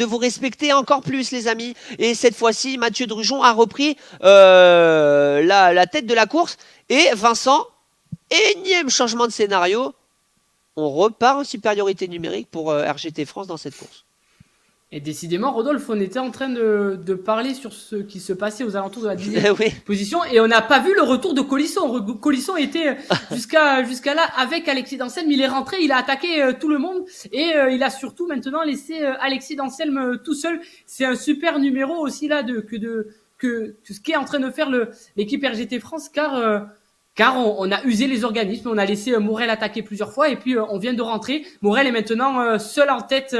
vous respecter encore plus les amis. Et cette fois-ci Mathieu Drujon a repris la tête de la course et Vincent, énième changement de scénario, on repart en supériorité numérique pour RGT France dans cette course.
Et décidément, Rodolphe, on était en train de parler sur ce qui se passait aux alentours de la 10e position et on n'a pas vu le retour de Colisson. Colisson était jusqu'à là avec Alexis d'Anselme. Il est rentré, il a attaqué tout le monde et il a surtout maintenant laissé Alexis d'Anselme tout seul. C'est un super numéro aussi là que ce qu'est en train de faire l'équipe RGT France car on a usé les organismes, on a laissé Morel attaquer plusieurs fois et puis on vient de rentrer. Morel est maintenant seul en tête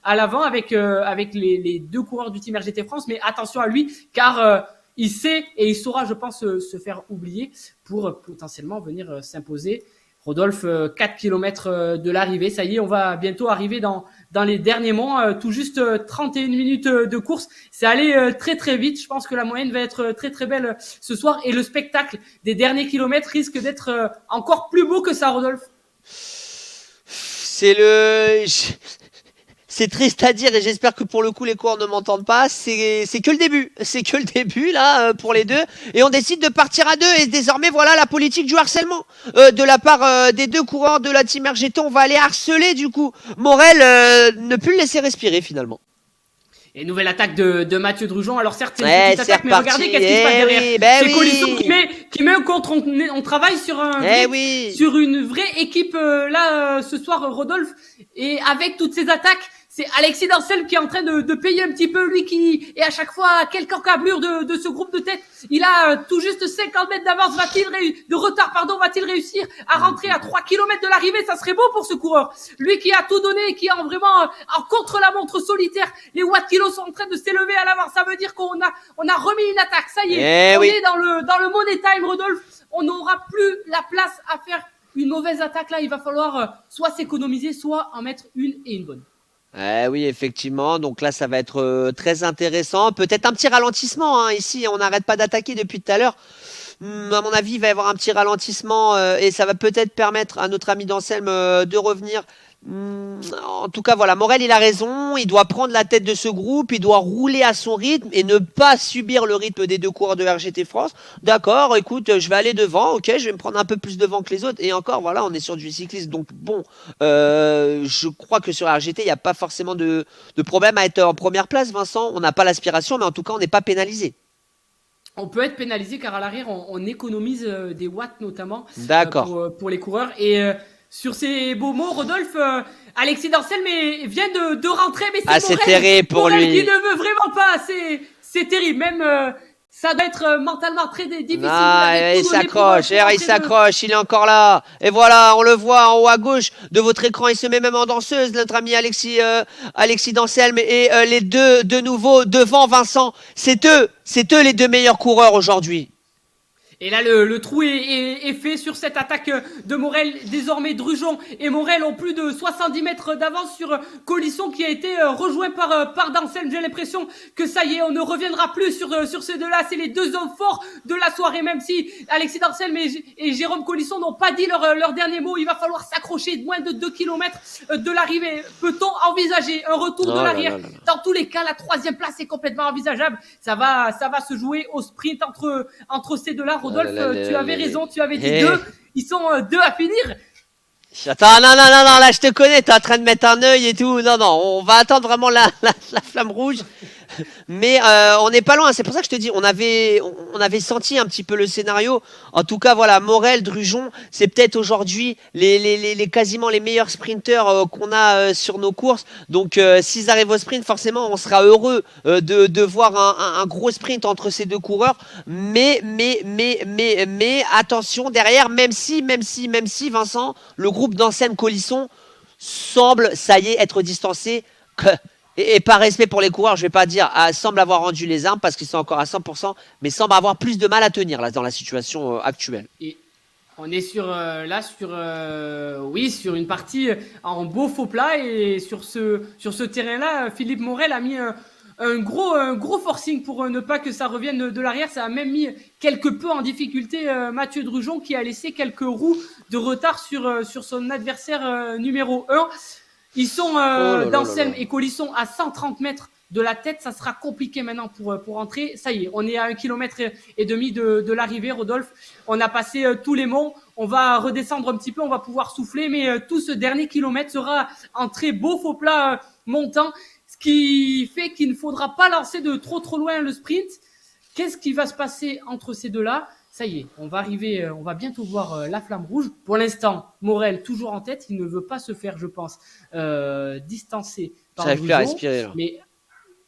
à l'avant avec les deux coureurs du team RGT France, mais attention à lui car il sait et il saura, je pense, se faire oublier pour potentiellement venir s'imposer. Rodolphe, 4 km de l'arrivée, ça y est, on va bientôt arriver dans les derniers mois, tout juste 31 minutes de course. C'est allé très très vite, je pense que la moyenne va être très très belle ce soir et le spectacle des derniers kilomètres risque d'être encore plus beau que ça, Rodolphe.
C'est triste à dire et j'espère que pour le coup les coureurs ne m'entendent pas. C'est que le début. C'est que le début là pour les deux. Et on décide de partir à deux. Et désormais voilà la politique du harcèlement de la part des deux coureurs de la team RGT. On va aller harceler du coup Morel, ne plus le laisser respirer finalement.
Et nouvelle attaque de Mathieu Drujon. Alors certes, c'est une petite attaque, mais regardez qu'est-ce qui se passe derrière. C'est Colisson qui met un contre. On travaille sur sur une vraie équipe là ce soir, Rodolphe. Et avec toutes ces attaques, c'est Alexis d'Anselme qui est en train de payer un petit peu, lui qui est à chaque fois à quelques encablures de ce groupe de tête. Il a tout juste 50 mètres d'avance, va-t-il réussir à rentrer à 3 km de l'arrivée? Ça serait beau pour ce coureur. Lui qui a tout donné, qui est vraiment en contre-la-montre solitaire. Les watt kilos sont en train de s'élever à l'avant. Ça veut dire qu'on a remis une attaque. Ça y est, on est dans le money time, Rodolphe. On n'aura plus la place à faire une mauvaise attaque là. Il va falloir soit s'économiser, soit en mettre une et une bonne.
Oui, effectivement. Donc là, ça va être très intéressant. Peut-être un petit ralentissement. Hein. Ici, on n'arrête pas d'attaquer depuis tout à l'heure. À mon avis, il va y avoir un petit ralentissement et ça va peut-être permettre à notre ami d'Anselme de revenir. En tout cas, voilà, Morel, il a raison. Il doit prendre la tête de ce groupe. Il doit rouler à son rythme et ne pas subir le rythme des deux coureurs de RGT France. D'accord, écoute, je vais aller devant. Ok, je vais me prendre un peu plus devant que les autres. Et encore, voilà, on est sur du cyclisme. Donc bon, je crois que sur RGT, il n'y a pas forcément de problème à être en première place, Vincent. On n'a pas l'aspiration, mais en tout cas, on n'est pas pénalisé.
On peut être pénalisé car à l'arrière, on économise des watts notamment pour les coureurs. Et sur ces beaux mots, Rodolphe, Alexis d'Anselme vient de rentrer, mais c'est
terrible pour
Morel
lui.
qui ne veut vraiment pas. C'est terrible. Même Ça doit être mentalement très difficile. Vous
Ah,
avez
il
tout donné pour
s'accroche, il
entrer
s'accroche, il est encore là. Et voilà, on le voit en haut à gauche de votre écran, il se met même en danseuse, notre ami Alexis Danselme et les deux de nouveau devant Vincent. C'est eux les deux meilleurs coureurs aujourd'hui.
Et là, le trou est fait sur cette attaque de Morel. Désormais, Drujon et Morel ont plus de 70 mètres d'avance sur Colisson qui a été rejoint par Danselme. J'ai l'impression que ça y est, on ne reviendra plus sur ces deux-là. C'est les deux hommes forts de la soirée, même si Alexis Danselme et Jérôme Colisson n'ont pas dit leur dernier mot. Il va falloir s'accrocher moins de 2 km de l'arrivée. Peut-on envisager un retour de l'arrière? Dans tous les cas, la 3e place est complètement envisageable. Ça va se jouer au sprint entre ces deux-là. Rodolphe, tu avais raison, tu avais dit deux. Ils sont deux à finir.
Attends, non, là je te connais, t'es en train de mettre un œil et tout. Non, on va attendre vraiment la flamme rouge. Mais on n'est pas loin, c'est pour ça que je te dis, on avait senti un petit peu le scénario. En tout cas, voilà, Morel, Drujon, c'est peut-être aujourd'hui les quasiment les meilleurs sprinteurs qu'on a sur nos courses. Donc s'ils arrivent au sprint, forcément, on sera heureux de voir un gros sprint entre ces deux coureurs. Mais attention derrière, même si Vincent, le groupe d'Anselme Colisson semble, ça y est, être distancé. Et par respect pour les coureurs, je vais pas dire semble avoir rendu les armes parce qu'ils sont encore à 100%, mais semble avoir plus de mal à tenir là dans la situation actuelle.
Et on est sur une partie en beau faux plat et sur ce terrain-là, Philippe Morel a mis un gros forcing pour ne pas que ça revienne de l'arrière. Ça a même mis quelque peu en difficulté Mathieu Drujon qui a laissé quelques roues de retard sur son adversaire numéro 1. Ils sont Danselme et Colisson à 130 mètres de la tête. Ça sera compliqué maintenant pour entrer. Ça y est, on est à 1,5 km de l'arrivée, Rodolphe. On a passé tous les monts. On va redescendre un petit peu, on va pouvoir souffler. Mais tout ce dernier kilomètre sera un très beau faux plat montant. Ce qui fait qu'il ne faudra pas lancer de trop loin le sprint. Qu'est-ce qui va se passer entre ces deux-là? Ça y est, on va bientôt voir la flamme rouge. Pour l'instant, Morel toujours en tête, il ne veut pas se faire, je pense, distancer par Drujon.
J'arrive plus à respirer là.
Mais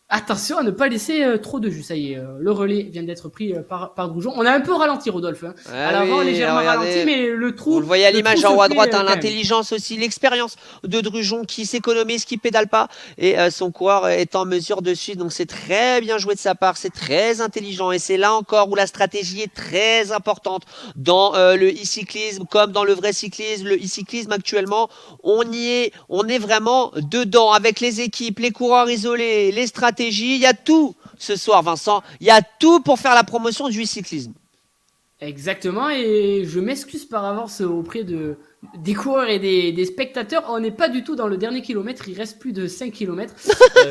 attention à ne pas laisser trop de jus. Ça y est, le relais vient d'être pris par Drujon. On a un peu ralenti, Rodolphe. Hein. À l'avant, légèrement ralenti, mais le trou.
Vous le voyez à l'image en haut à droite, l'intelligence aussi, l'expérience de Drujon qui s'économise, qui pédale pas, et son coureur est en mesure de suivre. Donc c'est très bien joué de sa part, c'est très intelligent, et c'est là encore où la stratégie est très importante dans le e-cyclisme comme dans le vrai cyclisme. Le e-cyclisme actuellement, on est vraiment dedans avec les équipes, les coureurs isolés, les stratégies. Il y a tout ce soir, Vincent. Il y a tout pour faire la promotion du cyclisme.
Exactement, et je m'excuse par avance auprès des coureurs et des spectateurs. On n'est pas du tout dans le dernier kilomètre, il reste plus de 5 kilomètres.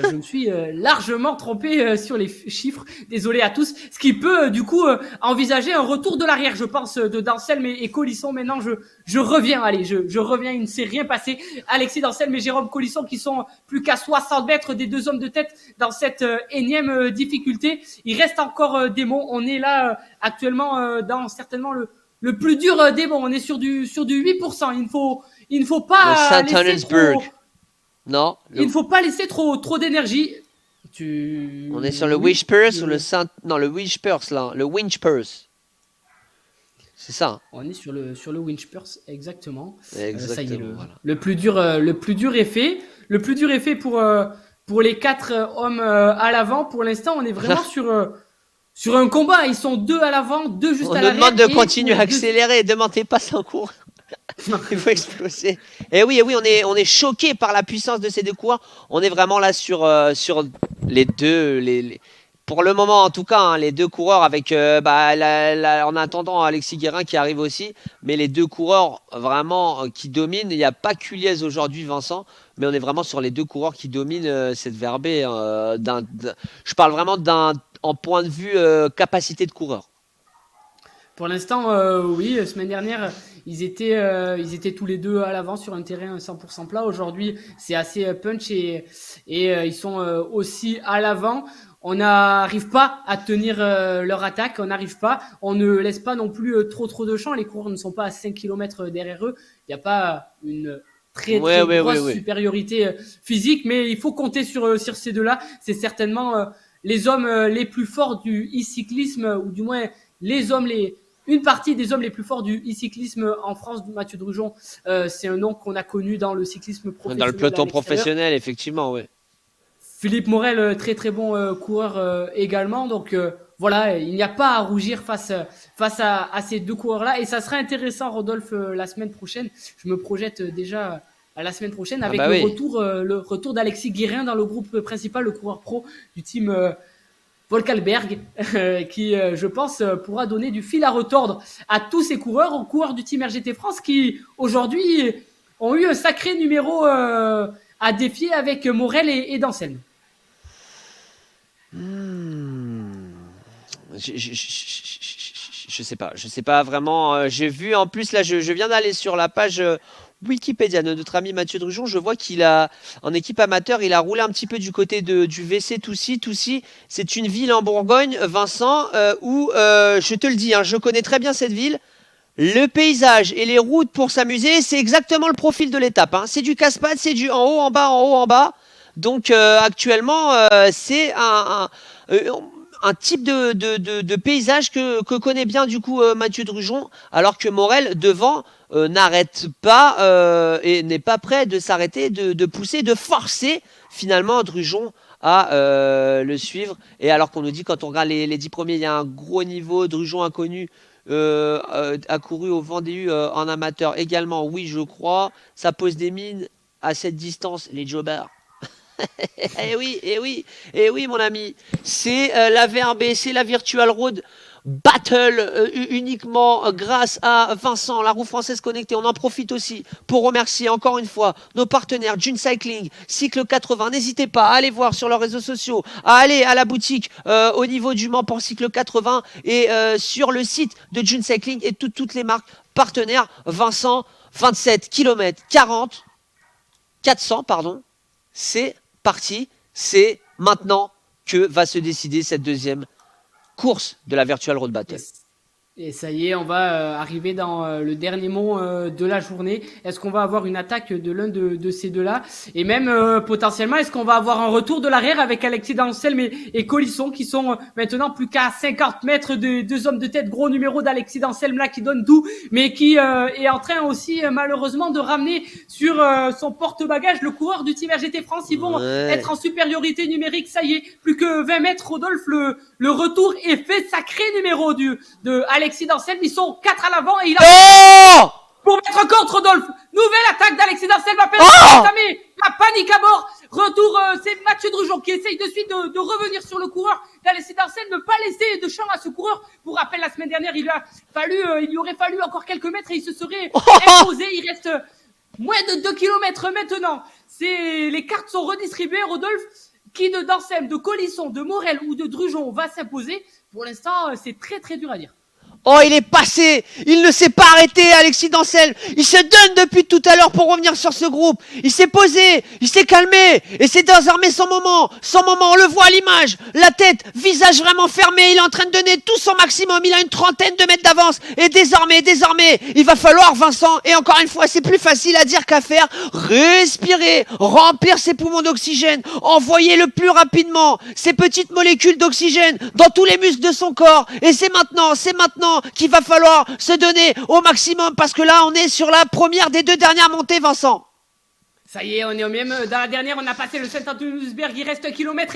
Je me suis largement trompé sur les chiffres, désolé à tous. Ce qui peut du coup envisager un retour de l'arrière, je pense, de Danselme et Colisson. Maintenant, je reviens, allez, je reviens, il ne s'est rien passé. Alexis Danselme et Jérôme Colisson qui sont plus qu'à 60 mètres des deux hommes de tête dans cette énième difficulté. Il reste encore des monts, on est là actuellement dans certainement le plus dur des monts. On est sur du 8%. Il ne faut pas laisser trop.
Non.
Il ne faut pas laisser trop d'énergie.
On est sur le Winchpurse ou le Winchpurse là, le Winchpurse. C'est ça.
On est sur le Winchpurse exactement.
Ça y est,
voilà. le plus dur est fait. Le plus dur est fait pour les 4 hommes à l'avant. Pour l'instant, on est vraiment sur un combat. Ils sont 2 à l'avant, 2 juste à l'arrière.
On nous demande de continuer à accélérer. Demandez pas sans cours. Il faut exploser. Et oui, on est choqué par la puissance de ces deux coureurs. On est vraiment là sur les deux, pour le moment en tout cas, hein, les deux coureurs avec, en attendant Alexis Guérin qui arrive aussi, mais les deux coureurs vraiment qui dominent. Il n'y a pas Culiez aujourd'hui, Vincent, mais on est vraiment sur les deux coureurs qui dominent cette verbée. Je parle vraiment en point de vue capacité de coureur.
Pour l'instant, oui. Semaine dernière, ils étaient tous les deux à l'avant sur un terrain 100% plat. Aujourd'hui, c'est assez punch et ils sont aussi à l'avant. On n'arrive pas à tenir leur attaque. On n'arrive pas. On ne laisse pas non plus trop de champ. Les coureurs ne sont pas à 5 km derrière eux. Il n'y a pas une très grosse supériorité physique, mais il faut compter sur ces deux-là. C'est certainement les hommes les plus forts du e-cyclisme, ou du moins une partie des hommes les plus forts du e-cyclisme en France. Mathieu Drugeon, c'est un nom qu'on a connu dans le cyclisme professionnel.
Dans le peloton professionnel, effectivement, oui.
Philippe Morel, très très bon coureur également. Donc voilà, il n'y a pas à rougir face à ces deux coureurs-là. Et ça sera intéressant, Rodolphe, la semaine prochaine. Je me projette déjà à la semaine prochaine avec le retour d'Alexis Guérin dans le groupe principal, le coureur pro du team Volkalberg, qui, je pense, pourra donner du fil à retordre à tous ces coureurs, aux coureurs du team RGT France qui, aujourd'hui, ont eu un sacré numéro à défier avec Morel et d'Anselme.
Je sais pas vraiment. J'ai vu en plus là, je viens d'aller sur la page Wikipédia de notre ami Mathieu Drugeon. Je vois qu'il a en équipe amateur, il a roulé un petit peu du côté du VC Toussy. Toussy, c'est une ville en Bourgogne, Vincent, où je te le dis, hein, je connais très bien cette ville. Le paysage et les routes pour s'amuser, c'est exactement le profil de l'étape. Hein. C'est du casse-pattes, c'est du en haut, en bas, en haut, en bas. Donc actuellement, c'est un type de paysage que connaît bien du coup Mathieu Drugeon, alors que Morel devant n'arrête pas et n'est pas prêt de s'arrêter, de pousser, de forcer finalement Drugeon à le suivre. Et alors qu'on nous dit, quand on regarde les 10 premiers, il y a un gros niveau. Drugeon inconnu a couru au Vendée en amateur également, oui je crois. Ça pose des mines à cette distance, les jobbers. Eh oui mon ami, c'est la VRB, c'est la Virtual Road Battle uniquement grâce à Vincent, la roue française connectée. On en profite aussi pour remercier encore une fois nos partenaires Dune Cycling, Cycle 80. N'hésitez pas à aller voir sur leurs réseaux sociaux, à aller à la boutique au niveau du Mans pour Cycle 80 et sur le site de Dune Cycling et toutes les marques partenaires. Vincent, 27 km 400 pardon, c'est parti, c'est maintenant que va se décider cette deuxième course de la Virtual Road Battle.
Et ça y est, on va arriver dans le dernier mot de la journée. Est-ce qu'on va avoir une attaque de l'un de ces deux-là? Et même potentiellement, est-ce qu'on va avoir un retour de l'arrière avec Alexis d'Anselme et Colisson qui sont maintenant plus qu'à 50 mètres de deux hommes de tête? Gros numéro d'Alexis d'Anselme là qui donne tout, mais qui est en train aussi malheureusement de ramener sur son porte-bagages le coureur du team RGT France. Ils vont être en supériorité numérique. Ça y est, plus que 20 mètres, Rodolphe, le retour est fait. Sacré numéro de Alexis d'Anselme. Ils sont 4 à l'avant et il a pour mettre contre Rodolphe. Nouvelle attaque d'Alexis d'Anselme. La panique à bord. Retour, c'est Mathieu Drugeon qui essaye de suite de revenir sur le coureur d'Alexis d'Anselme, ne pas laisser de champ à ce coureur. Pour rappel, la semaine dernière, il lui aurait fallu encore quelques mètres et il se serait imposé. Il reste moins de 2 km maintenant. Les cartes sont redistribuées, Rodolphe. Qui de d'Anselme, de Colisson, de Morel ou de Drugeon va s'imposer? Pour l'instant, c'est très très dur à dire.
Oh, il est passé. Il ne s'est pas arrêté, Alexis d'Anselme. Il se donne depuis tout à l'heure pour revenir sur ce groupe. Il s'est posé, il s'est calmé. Et c'est désormais son moment. Son moment, on le voit à l'image. La tête, visage vraiment fermé. Il est en train de donner tout son maximum. Il a une trentaine de mètres d'avance. Et désormais, il va falloir, Vincent, et encore une fois, c'est plus facile à dire qu'à faire, respirer, remplir ses poumons d'oxygène, envoyer le plus rapidement ces petites molécules d'oxygène dans tous les muscles de son corps. Et c'est maintenant qu'il va falloir se donner au maximum parce que là on est sur la première des 2 dernières montées, Vincent.
Ça y est, on est même dans la dernière, on a passé le Saint-Antoine-Berg, il reste 1,5 km.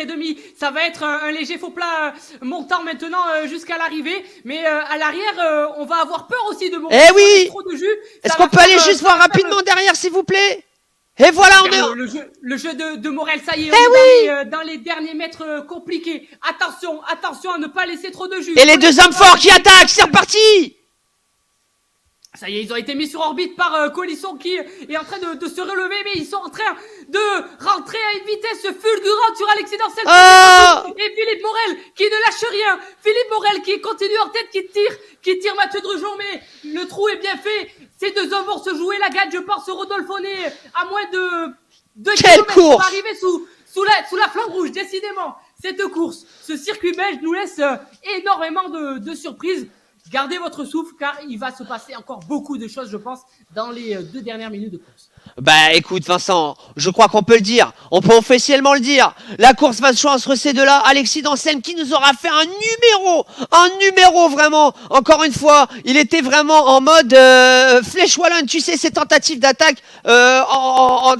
Ça va être un léger faux plat montant maintenant jusqu'à l'arrivée, mais à l'arrière on va avoir peur aussi de monter.
Eh oui.
Trop de jus.
Est-ce qu'on peut aller juste voir rapidement derrière s'il vous plaît? Et voilà, on est...
Le jeu de Morel, ça y est, on est dans les derniers mètres compliqués. Attention à ne pas laisser trop de jus.
Et les deux hommes forts qui attaquent, c'est reparti.
Ça y est, ils ont été mis sur orbite par Colisson qui est en train de se relever, mais ils sont en train de rentrer à une vitesse fulgurante sur Alexis d'Anselme. Et Philippe Morel qui ne lâche rien. Philippe Morel qui continue en tête, qui tire Mathieu Drugeon, mais le trou est bien fait. Ces deux hommes vont se jouer la gagne, je pense. Rodolphe, on est à moins de 2 km pour arriver sous la flamme rouge. Décidément, cette course, ce circuit belge nous laisse énormément de surprises. Gardez votre souffle car il va se passer encore beaucoup de choses, je pense, dans les 2 dernières minutes de course.
Bah écoute Vincent, je crois qu'on peut le dire, on peut officiellement le dire. La course va se jouer entre ces deux-là. Alexis Dansel qui nous aura fait un numéro vraiment. Encore une fois, il était vraiment en mode flèche wallonne, tu sais, ces tentatives d'attaque en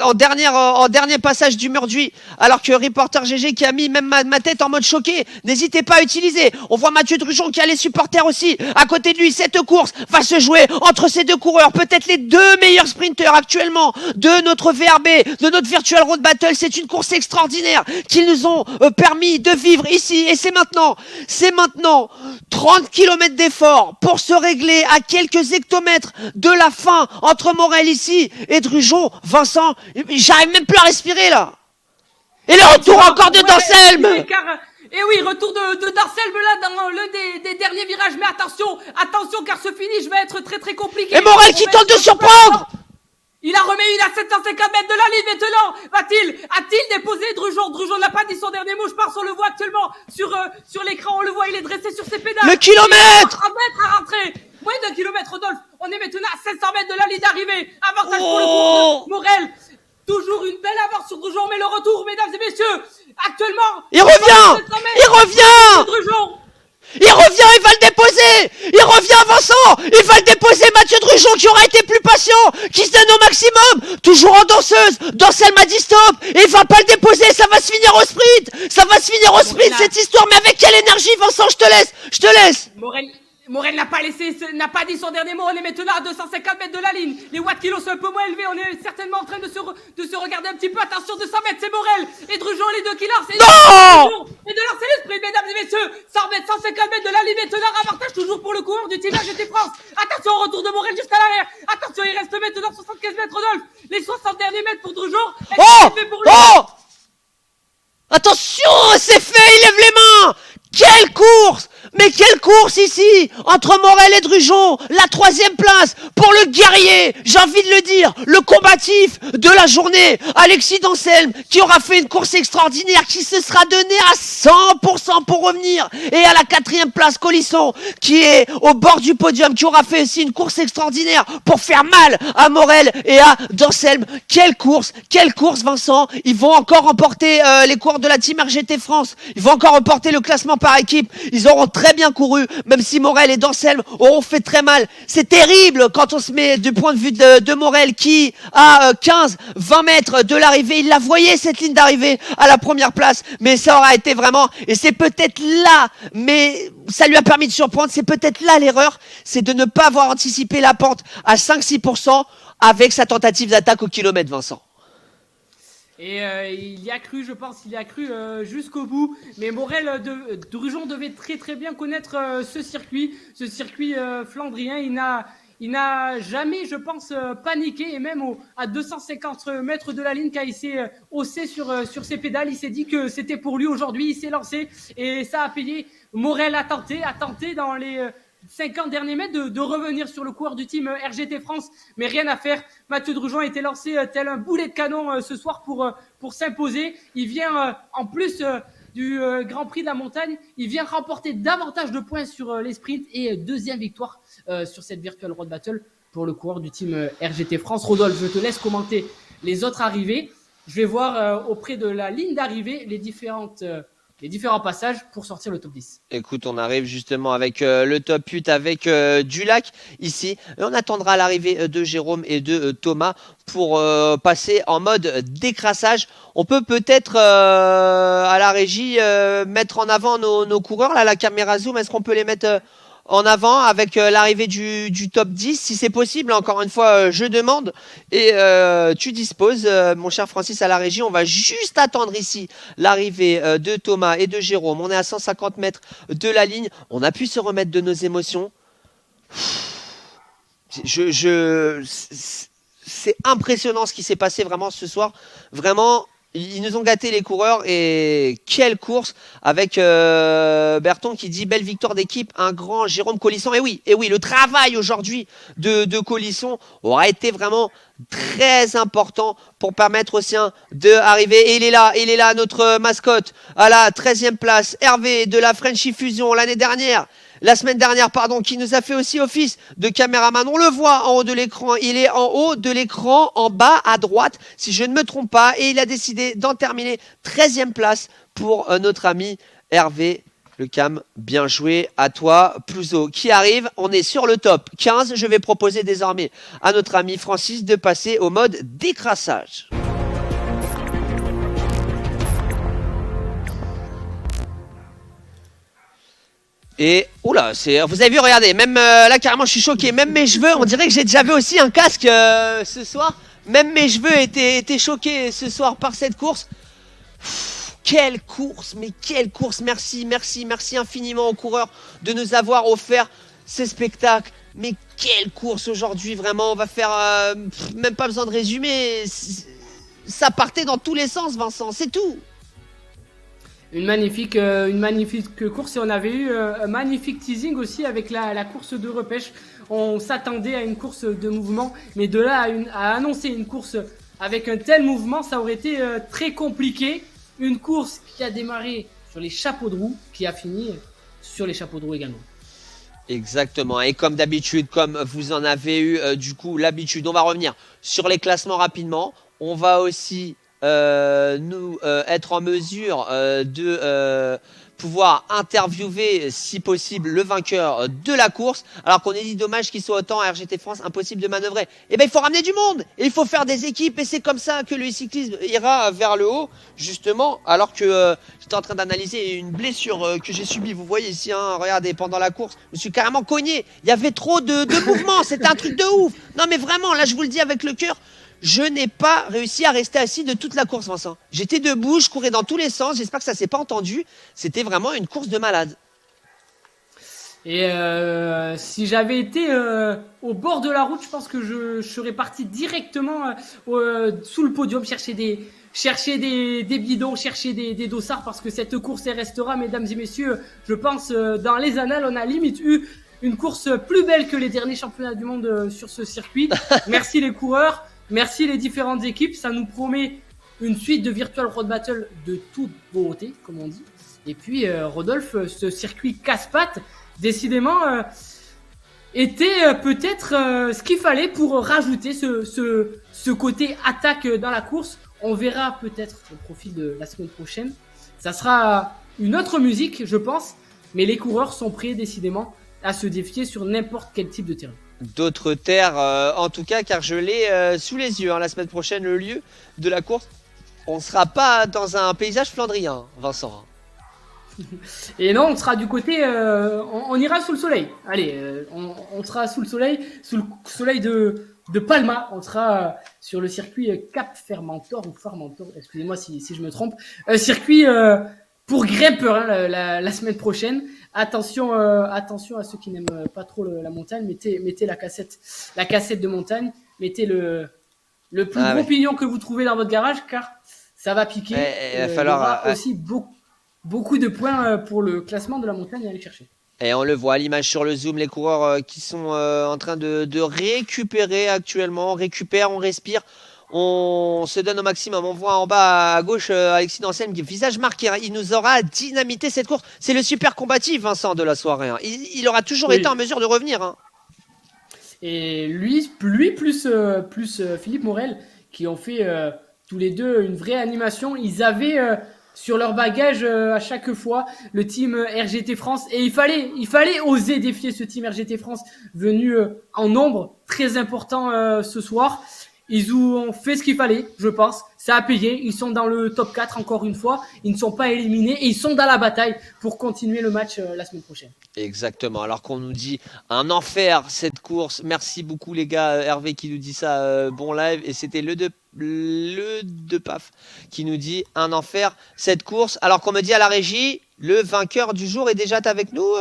dernier passage du Murduit. Alors que Reporter GG qui a mis même ma tête en mode choqué, n'hésitez pas à utiliser. On voit Mathieu Drujon qui a les supporters aussi. À côté de lui, cette course va se jouer entre ces deux coureurs, peut-être les deux meilleurs sprinteurs actuellement de notre VRB, de notre Virtual Road Battle. C'est une course extraordinaire qu'ils nous ont permis de vivre ici. Et c'est maintenant 30 km d'effort pour se régler à quelques hectomètres de la fin entre Morel ici et Drujon. Vincent, j'arrive même plus à respirer là. Et le retour encore de Danselme.
Et oui, retour de Danselme là dans l'un des derniers virages. Mais attention car ce finish va être très très compliqué.
Et Morel qui tente de surprendre.
Il a 750 mètres de la ligne maintenant. A-t-il déposé Drujon? Drujon n'a pas dit son dernier mot, je pense, on le voit actuellement sur l'écran, on le voit, il est dressé sur ses pédales.
Le kilomètre!
30 mètres à rentrer. Moins d'un kilomètre, Rodolphe. On est maintenant à 700 mètres de la ligne d'arrivée. Avantage pour le groupe Morel. Toujours une belle avance sur Drujon, mais le retour, mesdames et messieurs, actuellement.
Il revient!
Drujon.
Il revient, il va le déposer. Il revient Vincent. Il va le déposer Mathieu Drujon qui aura été plus patient, qui se donne au maximum. Toujours en danseuse. Dansel m'a dit stop. Et il va pas le déposer, ça va se finir au sprint. Ça va se finir au sprint cette histoire. Mais avec quelle énergie Vincent, je te laisse.
Morel n'a pas dit son dernier mot. On est maintenant à 250 mètres de la ligne. Les watts kilos sont un peu moins élevés. On est certainement en train de se regarder un petit peu. Attention, 200 mètres, c'est Morel. Et Drujon, les deux qui lancent.
Non!
Et de lancer le sprint, mesdames et messieurs. 100 mètres, 150 mètres de la ligne. Maintenant, avantage toujours pour le coureur du team RGT France. Attention, retour de Morel jusqu'à l'arrière. Attention, il reste maintenant 75 mètres, Rodolphe. Les 60 derniers mètres pour Drujon.
Attention, c'est fait, il lève les mains. Quelle course! Mais quelle course ici! Entre Morel et Drujon, la 3e place pour le guerrier, j'ai envie de le dire, le combatif de la journée, Alexis Danselme, qui aura fait une course extraordinaire, qui se sera donné à 100% pour revenir. Et à la 4e place, Colisson, qui est au bord du podium, qui aura fait aussi une course extraordinaire pour faire mal à Morel et à Danselme. Quelle course, Vincent! Ils vont encore remporter les coureurs de la team RGT France. Ils vont encore remporter le classement par équipe. Ils auront très bien couru, même si Morel et Danselme auront fait très mal. C'est terrible quand on se met du point de vue de Morel qui, à 15-20 mètres de l'arrivée, il la voyait cette ligne d'arrivée à la première place, mais ça aura été vraiment, et c'est peut-être là, mais ça lui a permis de surprendre, c'est peut-être là l'erreur, c'est de ne pas avoir anticipé la pente à 5-6% avec sa tentative d'attaque au kilomètre, Vincent.
Et il y a cru, je pense, jusqu'au bout. Mais Morel Drujon devait très très bien connaître ce circuit flandrien. Il n'a jamais, je pense, paniqué. Et même à 250 mètres de la ligne, quand il s'est haussé sur ses pédales, il s'est dit que c'était pour lui aujourd'hui. Il s'est lancé et ça a payé. Morel a tenté dans les 50 derniers mètres de revenir sur le coureur du team RGT France, mais rien à faire. Mathieu Drujon a été lancé tel un boulet de canon ce soir pour s'imposer. Il vient en plus du Grand Prix de la Montagne, il vient remporter davantage de points sur les sprints et deuxième victoire sur cette Virtual Road Battle pour le coureur du team RGT France. Rodolphe, je te laisse commenter les autres arrivées. Je vais voir auprès de la ligne d'arrivée les différents passages pour sortir le top 10.
Écoute, on arrive justement avec le top 8 avec Dulac ici. Et on attendra l'arrivée de Jérôme et de Thomas pour passer en mode décrassage. On peut peut-être à la régie mettre en avant nos coureurs. Là, la caméra zoom, est-ce qu'on peut les mettre en avant avec l'arrivée du top 10 si c'est possible? Encore une fois, je demande et tu disposes, mon cher Francis, à la régie. On va juste attendre ici l'arrivée de Thomas et de Jérôme. On est à 150 mètres de la ligne. On a pu se remettre de nos émotions. C'est impressionnant ce qui s'est passé vraiment ce soir. Vraiment, ils nous ont gâté les coureurs et quelle course avec Berton qui dit belle victoire d'équipe, un grand Jérôme Colisson. Et oui, le travail aujourd'hui de Colisson aura été vraiment très important pour permettre aux siens d'arriver. Et il est là, notre mascotte à la 13e place, Hervé de la Frenchy Fusion l'année dernière. la semaine dernière, pardon, qui nous a fait aussi office de caméraman. On le voit en haut de l'écran. Il est en haut de l'écran, en bas à droite, si je ne me trompe pas. Et il a décidé d'en terminer 13e place pour notre ami Hervé. Le cam, bien joué à toi, Plouzo, qui arrive. On est sur le top 15. Je vais proposer désormais à notre ami Francis de passer au mode décrassage. Et, oula, vous avez vu, regardez, même là carrément je suis choqué, même mes cheveux, on dirait que j'ai déjà vu aussi un casque ce soir. Même mes cheveux étaient choqués ce soir par cette course. Quelle course, mais quelle course, merci infiniment aux coureurs de nous avoir offert ces spectacles. Mais quelle course aujourd'hui, vraiment, on va faire même pas besoin de résumer. Ça partait dans tous les sens, Vincent, c'est tout.
Une magnifique course, et on avait eu un magnifique teasing aussi avec la course de repêche. On s'attendait à une course de mouvement, mais de là à annoncer une course avec un tel mouvement, ça aurait été très compliqué. Une course qui a démarré sur les chapeaux de roue, qui a fini sur les chapeaux de roue également.
Exactement, et comme d'habitude, comme vous en avez eu du coup l'habitude, on va revenir sur les classements rapidement. On va aussi être en mesure de pouvoir interviewer si possible le vainqueur de la course, alors qu'on est dit dommage qu'il soit autant à RGT France impossible de manœuvrer. Et ben il faut ramener du monde et il faut faire des équipes, et c'est comme ça que le cyclisme ira vers le haut, justement. Alors que j'étais en train d'analyser une blessure que j'ai subie, vous voyez ici, hein, regardez, pendant la course je me suis carrément cogné, il y avait trop de mouvements, c'était un truc de ouf. Non mais vraiment, là je vous le dis avec le cœur, je n'ai pas réussi à rester assis de toute la course, Vincent. J'étais debout, je courais dans tous les sens, j'espère que ça s'est pas entendu. C'était vraiment une course de malade.
Et si j'avais été au bord de la route, je pense que je serais parti directement sous le podium chercher des bidons, chercher des dossards, parce que cette course elle restera, mesdames et messieurs, je pense dans les annales. On a limite eu une course plus belle que les derniers championnats du monde sur ce circuit. Merci les coureurs. Merci les différentes équipes, ça nous promet une suite de Virtual Road Battle de toute beauté, comme on dit. Et puis Rodolphe, ce circuit casse-pattes, décidément, était peut-être ce qu'il fallait pour rajouter ce côté attaque dans la course. On verra peut-être au profil de la semaine prochaine. Ça sera une autre musique, je pense, mais les coureurs sont prêts décidément à se défier sur n'importe quel type de terrain.
D'autres terres en tout cas, car je l'ai sous les yeux, hein, la semaine prochaine, le lieu de la course. On ne sera pas dans un paysage flandrien, Vincent.
Et non, on sera du côté, on ira sous le soleil. Allez, on sera sous le soleil de Palma. On sera sur le circuit Cap Fermentor ou Farmentor, excusez-moi si je me trompe. Circuit pour grimpeurs, hein, la semaine prochaine. Attention à ceux qui n'aiment pas trop la montagne. Mettez la cassette de montagne. Mettez le plus gros pignon que vous trouvez dans votre garage, car ça va piquer.
Il va falloir
y aura aussi beaucoup de points pour le classement de la montagne à aller chercher.
Et on le voit à l'image sur le zoom, les coureurs qui sont en train de récupérer actuellement. On récupère, on respire. On se donne au maximum. On voit en bas à gauche Alexis Dansem, visage marqué. Hein. Il nous aura dynamité cette course. C'est le super combatif, Vincent, de la soirée. Hein. Il aura toujours été en mesure de revenir. Hein.
Et lui plus Philippe Morel, qui ont fait tous les deux une vraie animation. Ils avaient sur leur bagage à chaque fois le team RGT France, et il fallait oser défier ce team RGT France venu en nombre très important ce soir. Ils ont fait ce qu'il fallait, je pense. Ça a payé. Ils sont dans le top 4 encore une fois. Ils ne sont pas éliminés et ils sont dans la bataille pour continuer le match la semaine prochaine.
Exactement. Alors qu'on nous dit un enfer cette course. Merci beaucoup les gars. Hervé qui nous dit ça. Bon live. Et c'était le de PAF qui nous dit un enfer cette course. Alors qu'on me dit à la régie, le vainqueur du jour est déjà avec nous,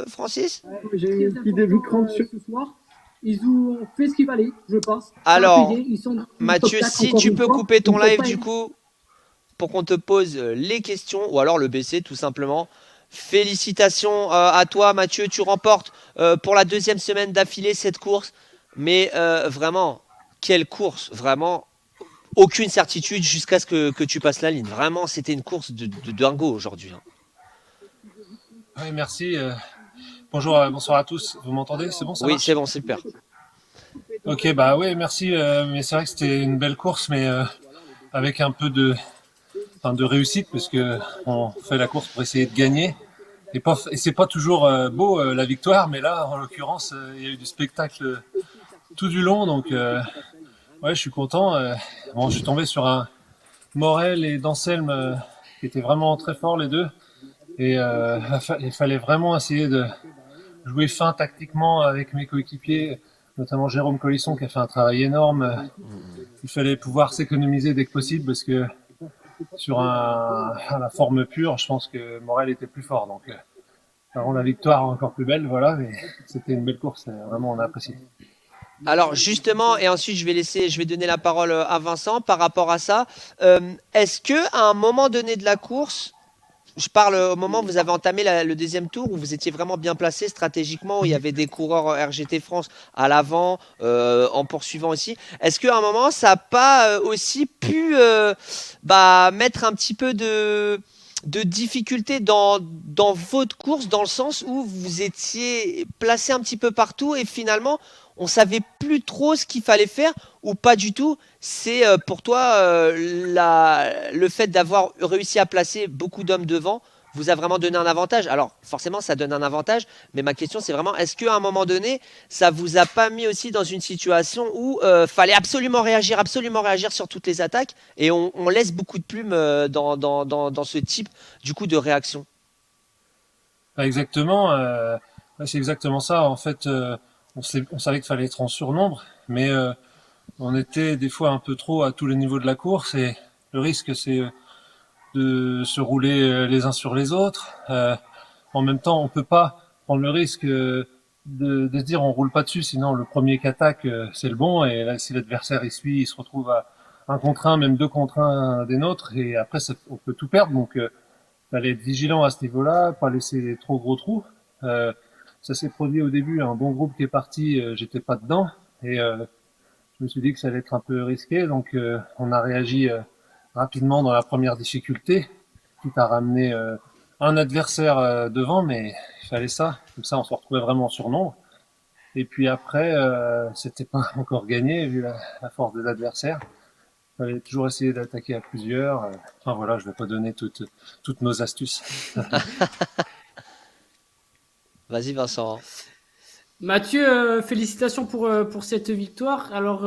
Francis.
J'ai eu un petit début de crampe ce soir. Ils ont fait ce qu'il fallait, je pense.
Alors, Mathieu, si tu peux couper ton live du coup, pour qu'on te pose les questions, ou alors le baisser tout simplement. Félicitations à toi, Mathieu. Tu remportes pour la deuxième semaine d'affilée cette course. Mais vraiment, quelle course. Vraiment, aucune certitude jusqu'à ce que tu passes la ligne. Vraiment, c'était une course de dingo aujourd'hui. Hein.
Oui, merci. Bonjour, bonsoir à tous. Vous m'entendez? C'est bon, ça
Oui, c'est
marche?
bon, super.
Ok, bah oui, merci. Mais c'est vrai que c'était une belle course, mais avec un peu de réussite, parce que on fait la course pour essayer de gagner. Et c'est pas toujours beau la victoire, mais là, en l'occurrence, il y a eu du spectacle tout du long, donc ouais, je suis content. Bon, je suis tombé sur un Morel et Danselme qui étaient vraiment très forts les deux, et il fallait vraiment essayer de jouer fin tactiquement avec mes coéquipiers, notamment Jérôme Colisson qui a fait un travail énorme. Il fallait pouvoir s'économiser dès que possible parce que à la forme pure, je pense que Morel était plus fort. Donc, ça rend la victoire encore plus belle, voilà. Mais c'était une belle course, vraiment on a apprécié.
Alors justement, et ensuite je vais donner la parole à Vincent par rapport à ça. Est-ce que à un moment donné de la course, je parle au moment où vous avez entamé le deuxième tour, où vous étiez vraiment bien placé stratégiquement, où il y avait des coureurs RGT France à l'avant, en poursuivant aussi. Est-ce qu'à un moment, ça n'a pas aussi pu mettre un petit peu de difficulté dans votre course, dans le sens où vous étiez placé un petit peu partout et finalement, on savait plus trop ce qu'il fallait faire ou pas du tout. C'est pour toi le fait d'avoir réussi à placer beaucoup d'hommes devant vous a vraiment donné un avantage. Alors forcément ça donne un avantage, mais ma question c'est vraiment est-ce qu'à un moment donné ça vous a pas mis aussi dans une situation où fallait absolument réagir sur toutes les attaques et on laisse beaucoup de plumes dans ce type du coup de réaction.
Pas exactement, ouais, c'est exactement ça. En fait, on savait qu'il fallait être en surnombre, mais on était des fois un peu trop à tous les niveaux de la course et le risque c'est de se rouler les uns sur les autres. En même temps, on peut pas prendre le risque de se dire on roule pas dessus, sinon le premier qui attaque c'est le bon et là si l'adversaire il suit, il se retrouve à un contre un, même deux contre un des nôtres et après on peut tout perdre. Donc fallait être vigilant à ce niveau-là, pas laisser trop gros trous. Euh, Ça s'est produit au début, un bon groupe qui est parti, j'étais pas dedans et je me suis dit que ça allait être un peu risqué, donc on a réagi rapidement dans la première difficulté, quitte à ramener un adversaire devant, mais il fallait ça. Comme ça, on se retrouvait vraiment en surnombre. Et puis après, c'était pas encore gagné vu la force des adversaires. Il fallait toujours essayer d'attaquer à plusieurs. Enfin voilà, je vais pas donner toutes nos astuces.
Vas-y Vincent.
Mathieu, félicitations pour cette victoire. Alors,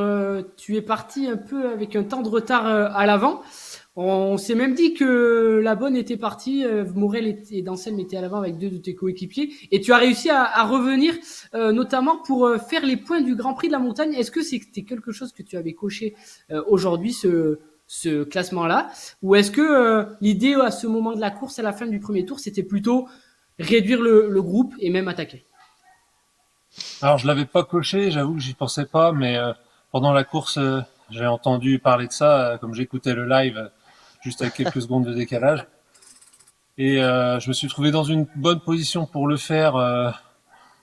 tu es parti un peu avec un temps de retard à l'avant. On s'est même dit que la bonne était partie. Morel et Danselme étaient à l'avant avec deux de tes coéquipiers. Et tu as réussi à revenir, notamment pour faire les points du Grand Prix de la Montagne. Est-ce que c'était quelque chose que tu avais coché aujourd'hui, ce classement-là? Ou est-ce que l'idée à ce moment de la course, à la fin du premier tour, c'était plutôt réduire le groupe et même attaquer?
Alors je l'avais pas coché, j'avoue que j'y pensais pas, mais pendant la course, j'ai entendu parler de ça, comme j'écoutais le live, juste avec quelques secondes de décalage. Et je me suis trouvé dans une bonne position pour le faire.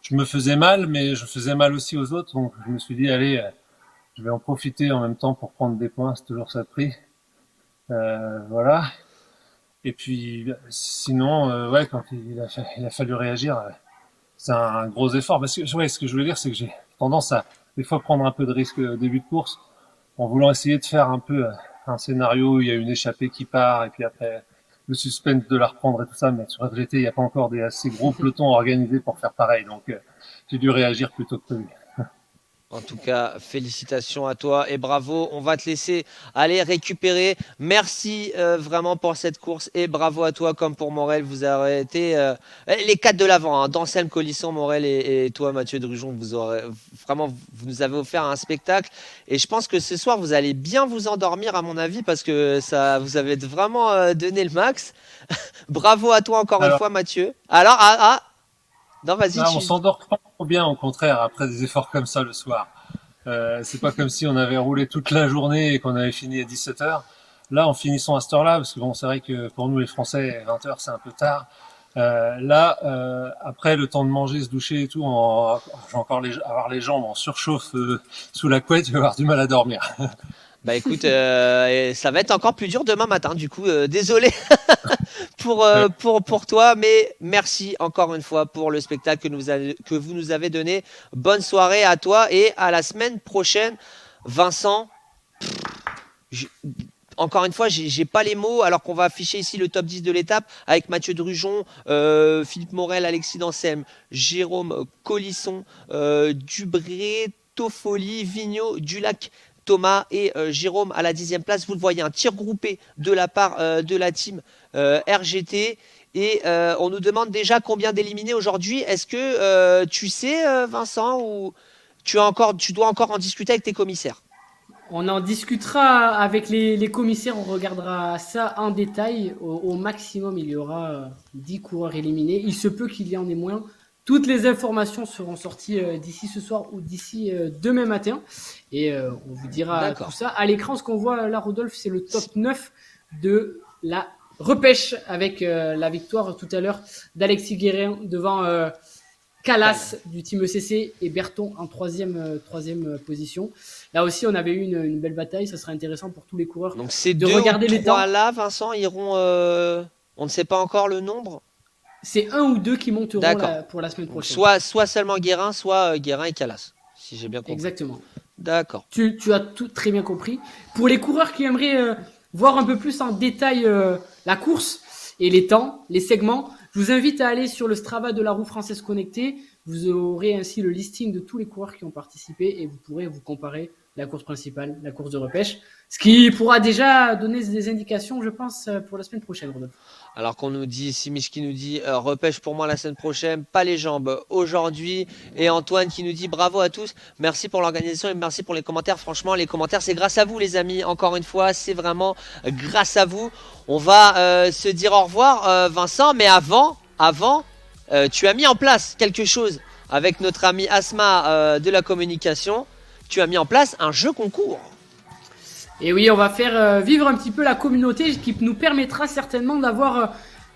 Je me faisais mal, mais je faisais mal aussi aux autres, donc je me suis dit, allez, je vais en profiter en même temps pour prendre des points, c'est toujours ça de prix. Voilà. Et puis sinon, ouais, quand il a fallu réagir, c'est un gros effort. Parce que ouais, ce que je voulais dire, c'est que j'ai tendance à des fois prendre un peu de risque au début de course, en voulant essayer de faire un peu un scénario où il y a une échappée qui part et puis après le suspense de la reprendre et tout ça. Mais sur FGT, il n'y a pas encore des assez gros pelotons organisés pour faire pareil. Donc j'ai dû réagir plutôt que prévu.
En tout cas, félicitations à toi et bravo. On va te laisser aller récupérer. Merci vraiment pour cette course et bravo à toi comme pour Morel. Vous avez été les quatre de l'avant. Hein. Danselme, Colisson, Morel et toi, Mathieu Drujon. Vous nous avez offert un spectacle et je pense que ce soir vous allez bien vous endormir à mon avis parce que ça vous avez vraiment donné le max. Bravo à toi encore une
Alors
fois, Mathieu. Alors non, vas-y.
là, on s'endort pas trop bien, au contraire, après des efforts comme ça le soir. C'est pas comme si on avait roulé toute la journée et qu'on avait fini à 17 heures. Là, en finissant à cette heure-là, parce que bon, c'est vrai que pour nous les Français, 20 heures c'est un peu tard. Après le temps de manger, se doucher et tout, j'ai encore avoir les jambes en surchauffe sous la couette, je vais avoir du mal à dormir.
Bah écoute, ça va être encore plus dur demain matin, du coup, désolé pour toi, mais merci encore une fois pour le spectacle que vous nous avez donné. Bonne soirée à toi et à la semaine prochaine. Vincent, encore une fois, j'ai pas les mots, alors qu'on va afficher ici le top 10 de l'étape avec Mathieu Drujon, Philippe Morel, Alexis Dansem, Jérôme Colisson, Dubré, Toffoli, Vigneault, Dulac, Thomas et Jérôme à la 10e place. Vous le voyez, un tir groupé de la part de la team RGT. Et on nous demande déjà combien d'éliminés aujourd'hui. Est-ce que tu sais, Vincent, ou tu dois encore en discuter avec tes commissaires?
On en discutera avec les commissaires, on regardera ça en détail. Au maximum, il y aura 10 coureurs éliminés. Il se peut qu'il y en ait moins. Toutes les informations seront sorties d'ici ce soir ou d'ici demain matin. Et on vous dira tout ça. À l'écran, ce qu'on voit là, Rodolphe, c'est le top 9 de la repêche avec la victoire tout à l'heure d'Alexis Guérin devant Calas du team ECC et Berton en troisième position. Là aussi, on avait eu une belle bataille. Ça sera intéressant pour tous les coureurs.
Donc ces
de
deux
regarder
ou
les
trois
temps.
là, Vincent, iront. On ne sait pas encore le nombre.
C'est un ou deux qui monteront pour la semaine prochaine.
Soit seulement Guérin, soit Guérin et Calas, si j'ai bien compris.
Exactement.
D'accord.
Tu as tout très bien compris. Pour les coureurs qui aimeraient voir un peu plus en détail la course et les temps, les segments, je vous invite à aller sur le Strava de la roue française connectée. Vous aurez ainsi le listing de tous les coureurs qui ont participé et vous pourrez vous comparer la course principale, la course de repêche. Ce qui pourra déjà donner des indications, je pense, pour la semaine prochaine, Rodolphe.
Alors qu'on nous dit, Simish qui nous dit repêche pour moi la semaine prochaine, pas les jambes aujourd'hui. Et Antoine qui nous dit bravo à tous, merci pour l'organisation et merci pour les commentaires. Franchement, les commentaires, c'est grâce à vous, les amis. Encore une fois, c'est vraiment grâce à vous. On va se dire au revoir, Vincent. Mais avant, tu as mis en place quelque chose avec notre ami Asma de la communication. Tu as mis en place un jeu concours.
Et oui, on va faire vivre un petit peu la communauté qui nous permettra certainement d'avoir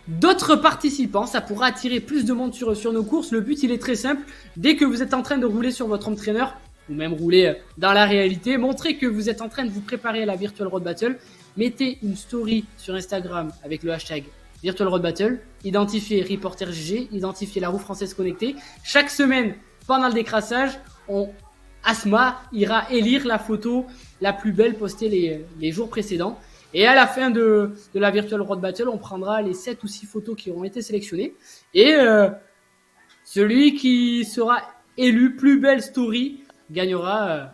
d'autres participants. Ça pourra attirer plus de monde sur nos courses. Le but, il est très simple. Dès que vous êtes en train de rouler sur votre home trainer, ou même rouler dans la réalité, montrez que vous êtes en train de vous préparer à la Virtual Road Battle. Mettez une story sur Instagram avec le hashtag Virtual Road Battle. Identifiez Reporter GG, identifiez la roue française connectée. Chaque semaine, pendant le décrassage, Asma ira élire la photo la plus belle postée les jours précédents. Et à la fin de la Virtual Road Battle, on prendra les 7 ou 6 photos qui auront été sélectionnées. Et celui qui sera élu plus belle story gagnera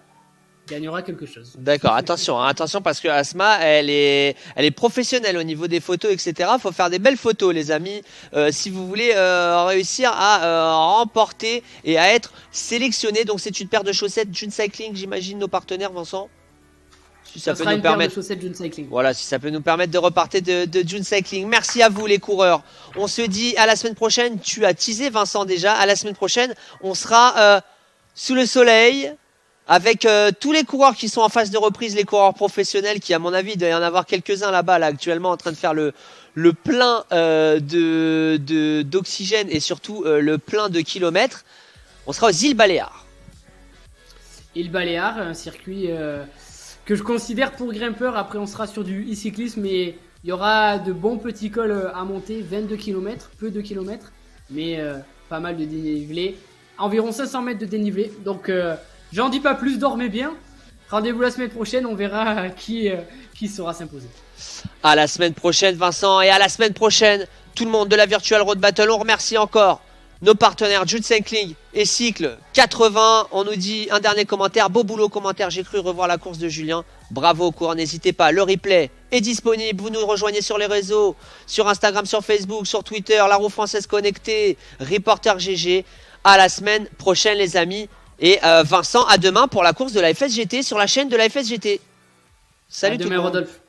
quelque chose.
D'accord, attention parce que Asma, elle est professionnelle au niveau des photos, etc. Faut faire des belles photos, les amis, si vous voulez réussir à remporter et à être sélectionné. Donc c'est une paire de chaussettes June Cycling, j'imagine, nos partenaires, Vincent. Si ça peut nous permettre, voilà, si ça peut nous permettre de repartir de June Cycling. Merci à vous les coureurs. On se dit à la semaine prochaine. Tu as teasé, Vincent, déjà. À la semaine prochaine, on sera sous le soleil avec tous les coureurs qui sont en phase de reprise, les coureurs professionnels qui, à mon avis, il doit y en avoir quelques-uns là-bas, là, actuellement, en train de faire le plein d'oxygène et surtout le plein de kilomètres. On sera aux îles Baléares.
Îles Baléares, un circuit que je considère pour grimpeurs. Après, on sera sur du e-cyclisme, mais il y aura de bons petits cols à monter, 22 km, peu de kilomètres, mais pas mal de dénivelé, environ 500 mètres de dénivelé. Donc, j'en dis pas plus, dormez bien. Rendez-vous la semaine prochaine, on verra qui saura s'imposer.
À la semaine prochaine, Vincent, et à la semaine prochaine, tout le monde de la Virtual Road Battle. On remercie encore nos partenaires June Cycling et Cycle 80. On nous dit un dernier commentaire, beau boulot commentaire, j'ai cru revoir la course de Julien. Bravo au coureur, n'hésitez pas, le replay est disponible. Vous nous rejoignez sur les réseaux, sur Instagram, sur Facebook, sur Twitter, la roue française connectée, Reporter GG. À la semaine prochaine, les amis. Et Vincent, à demain pour la course de la FSGT sur la chaîne de la FSGT. Salut tout le monde.
Rodolphe.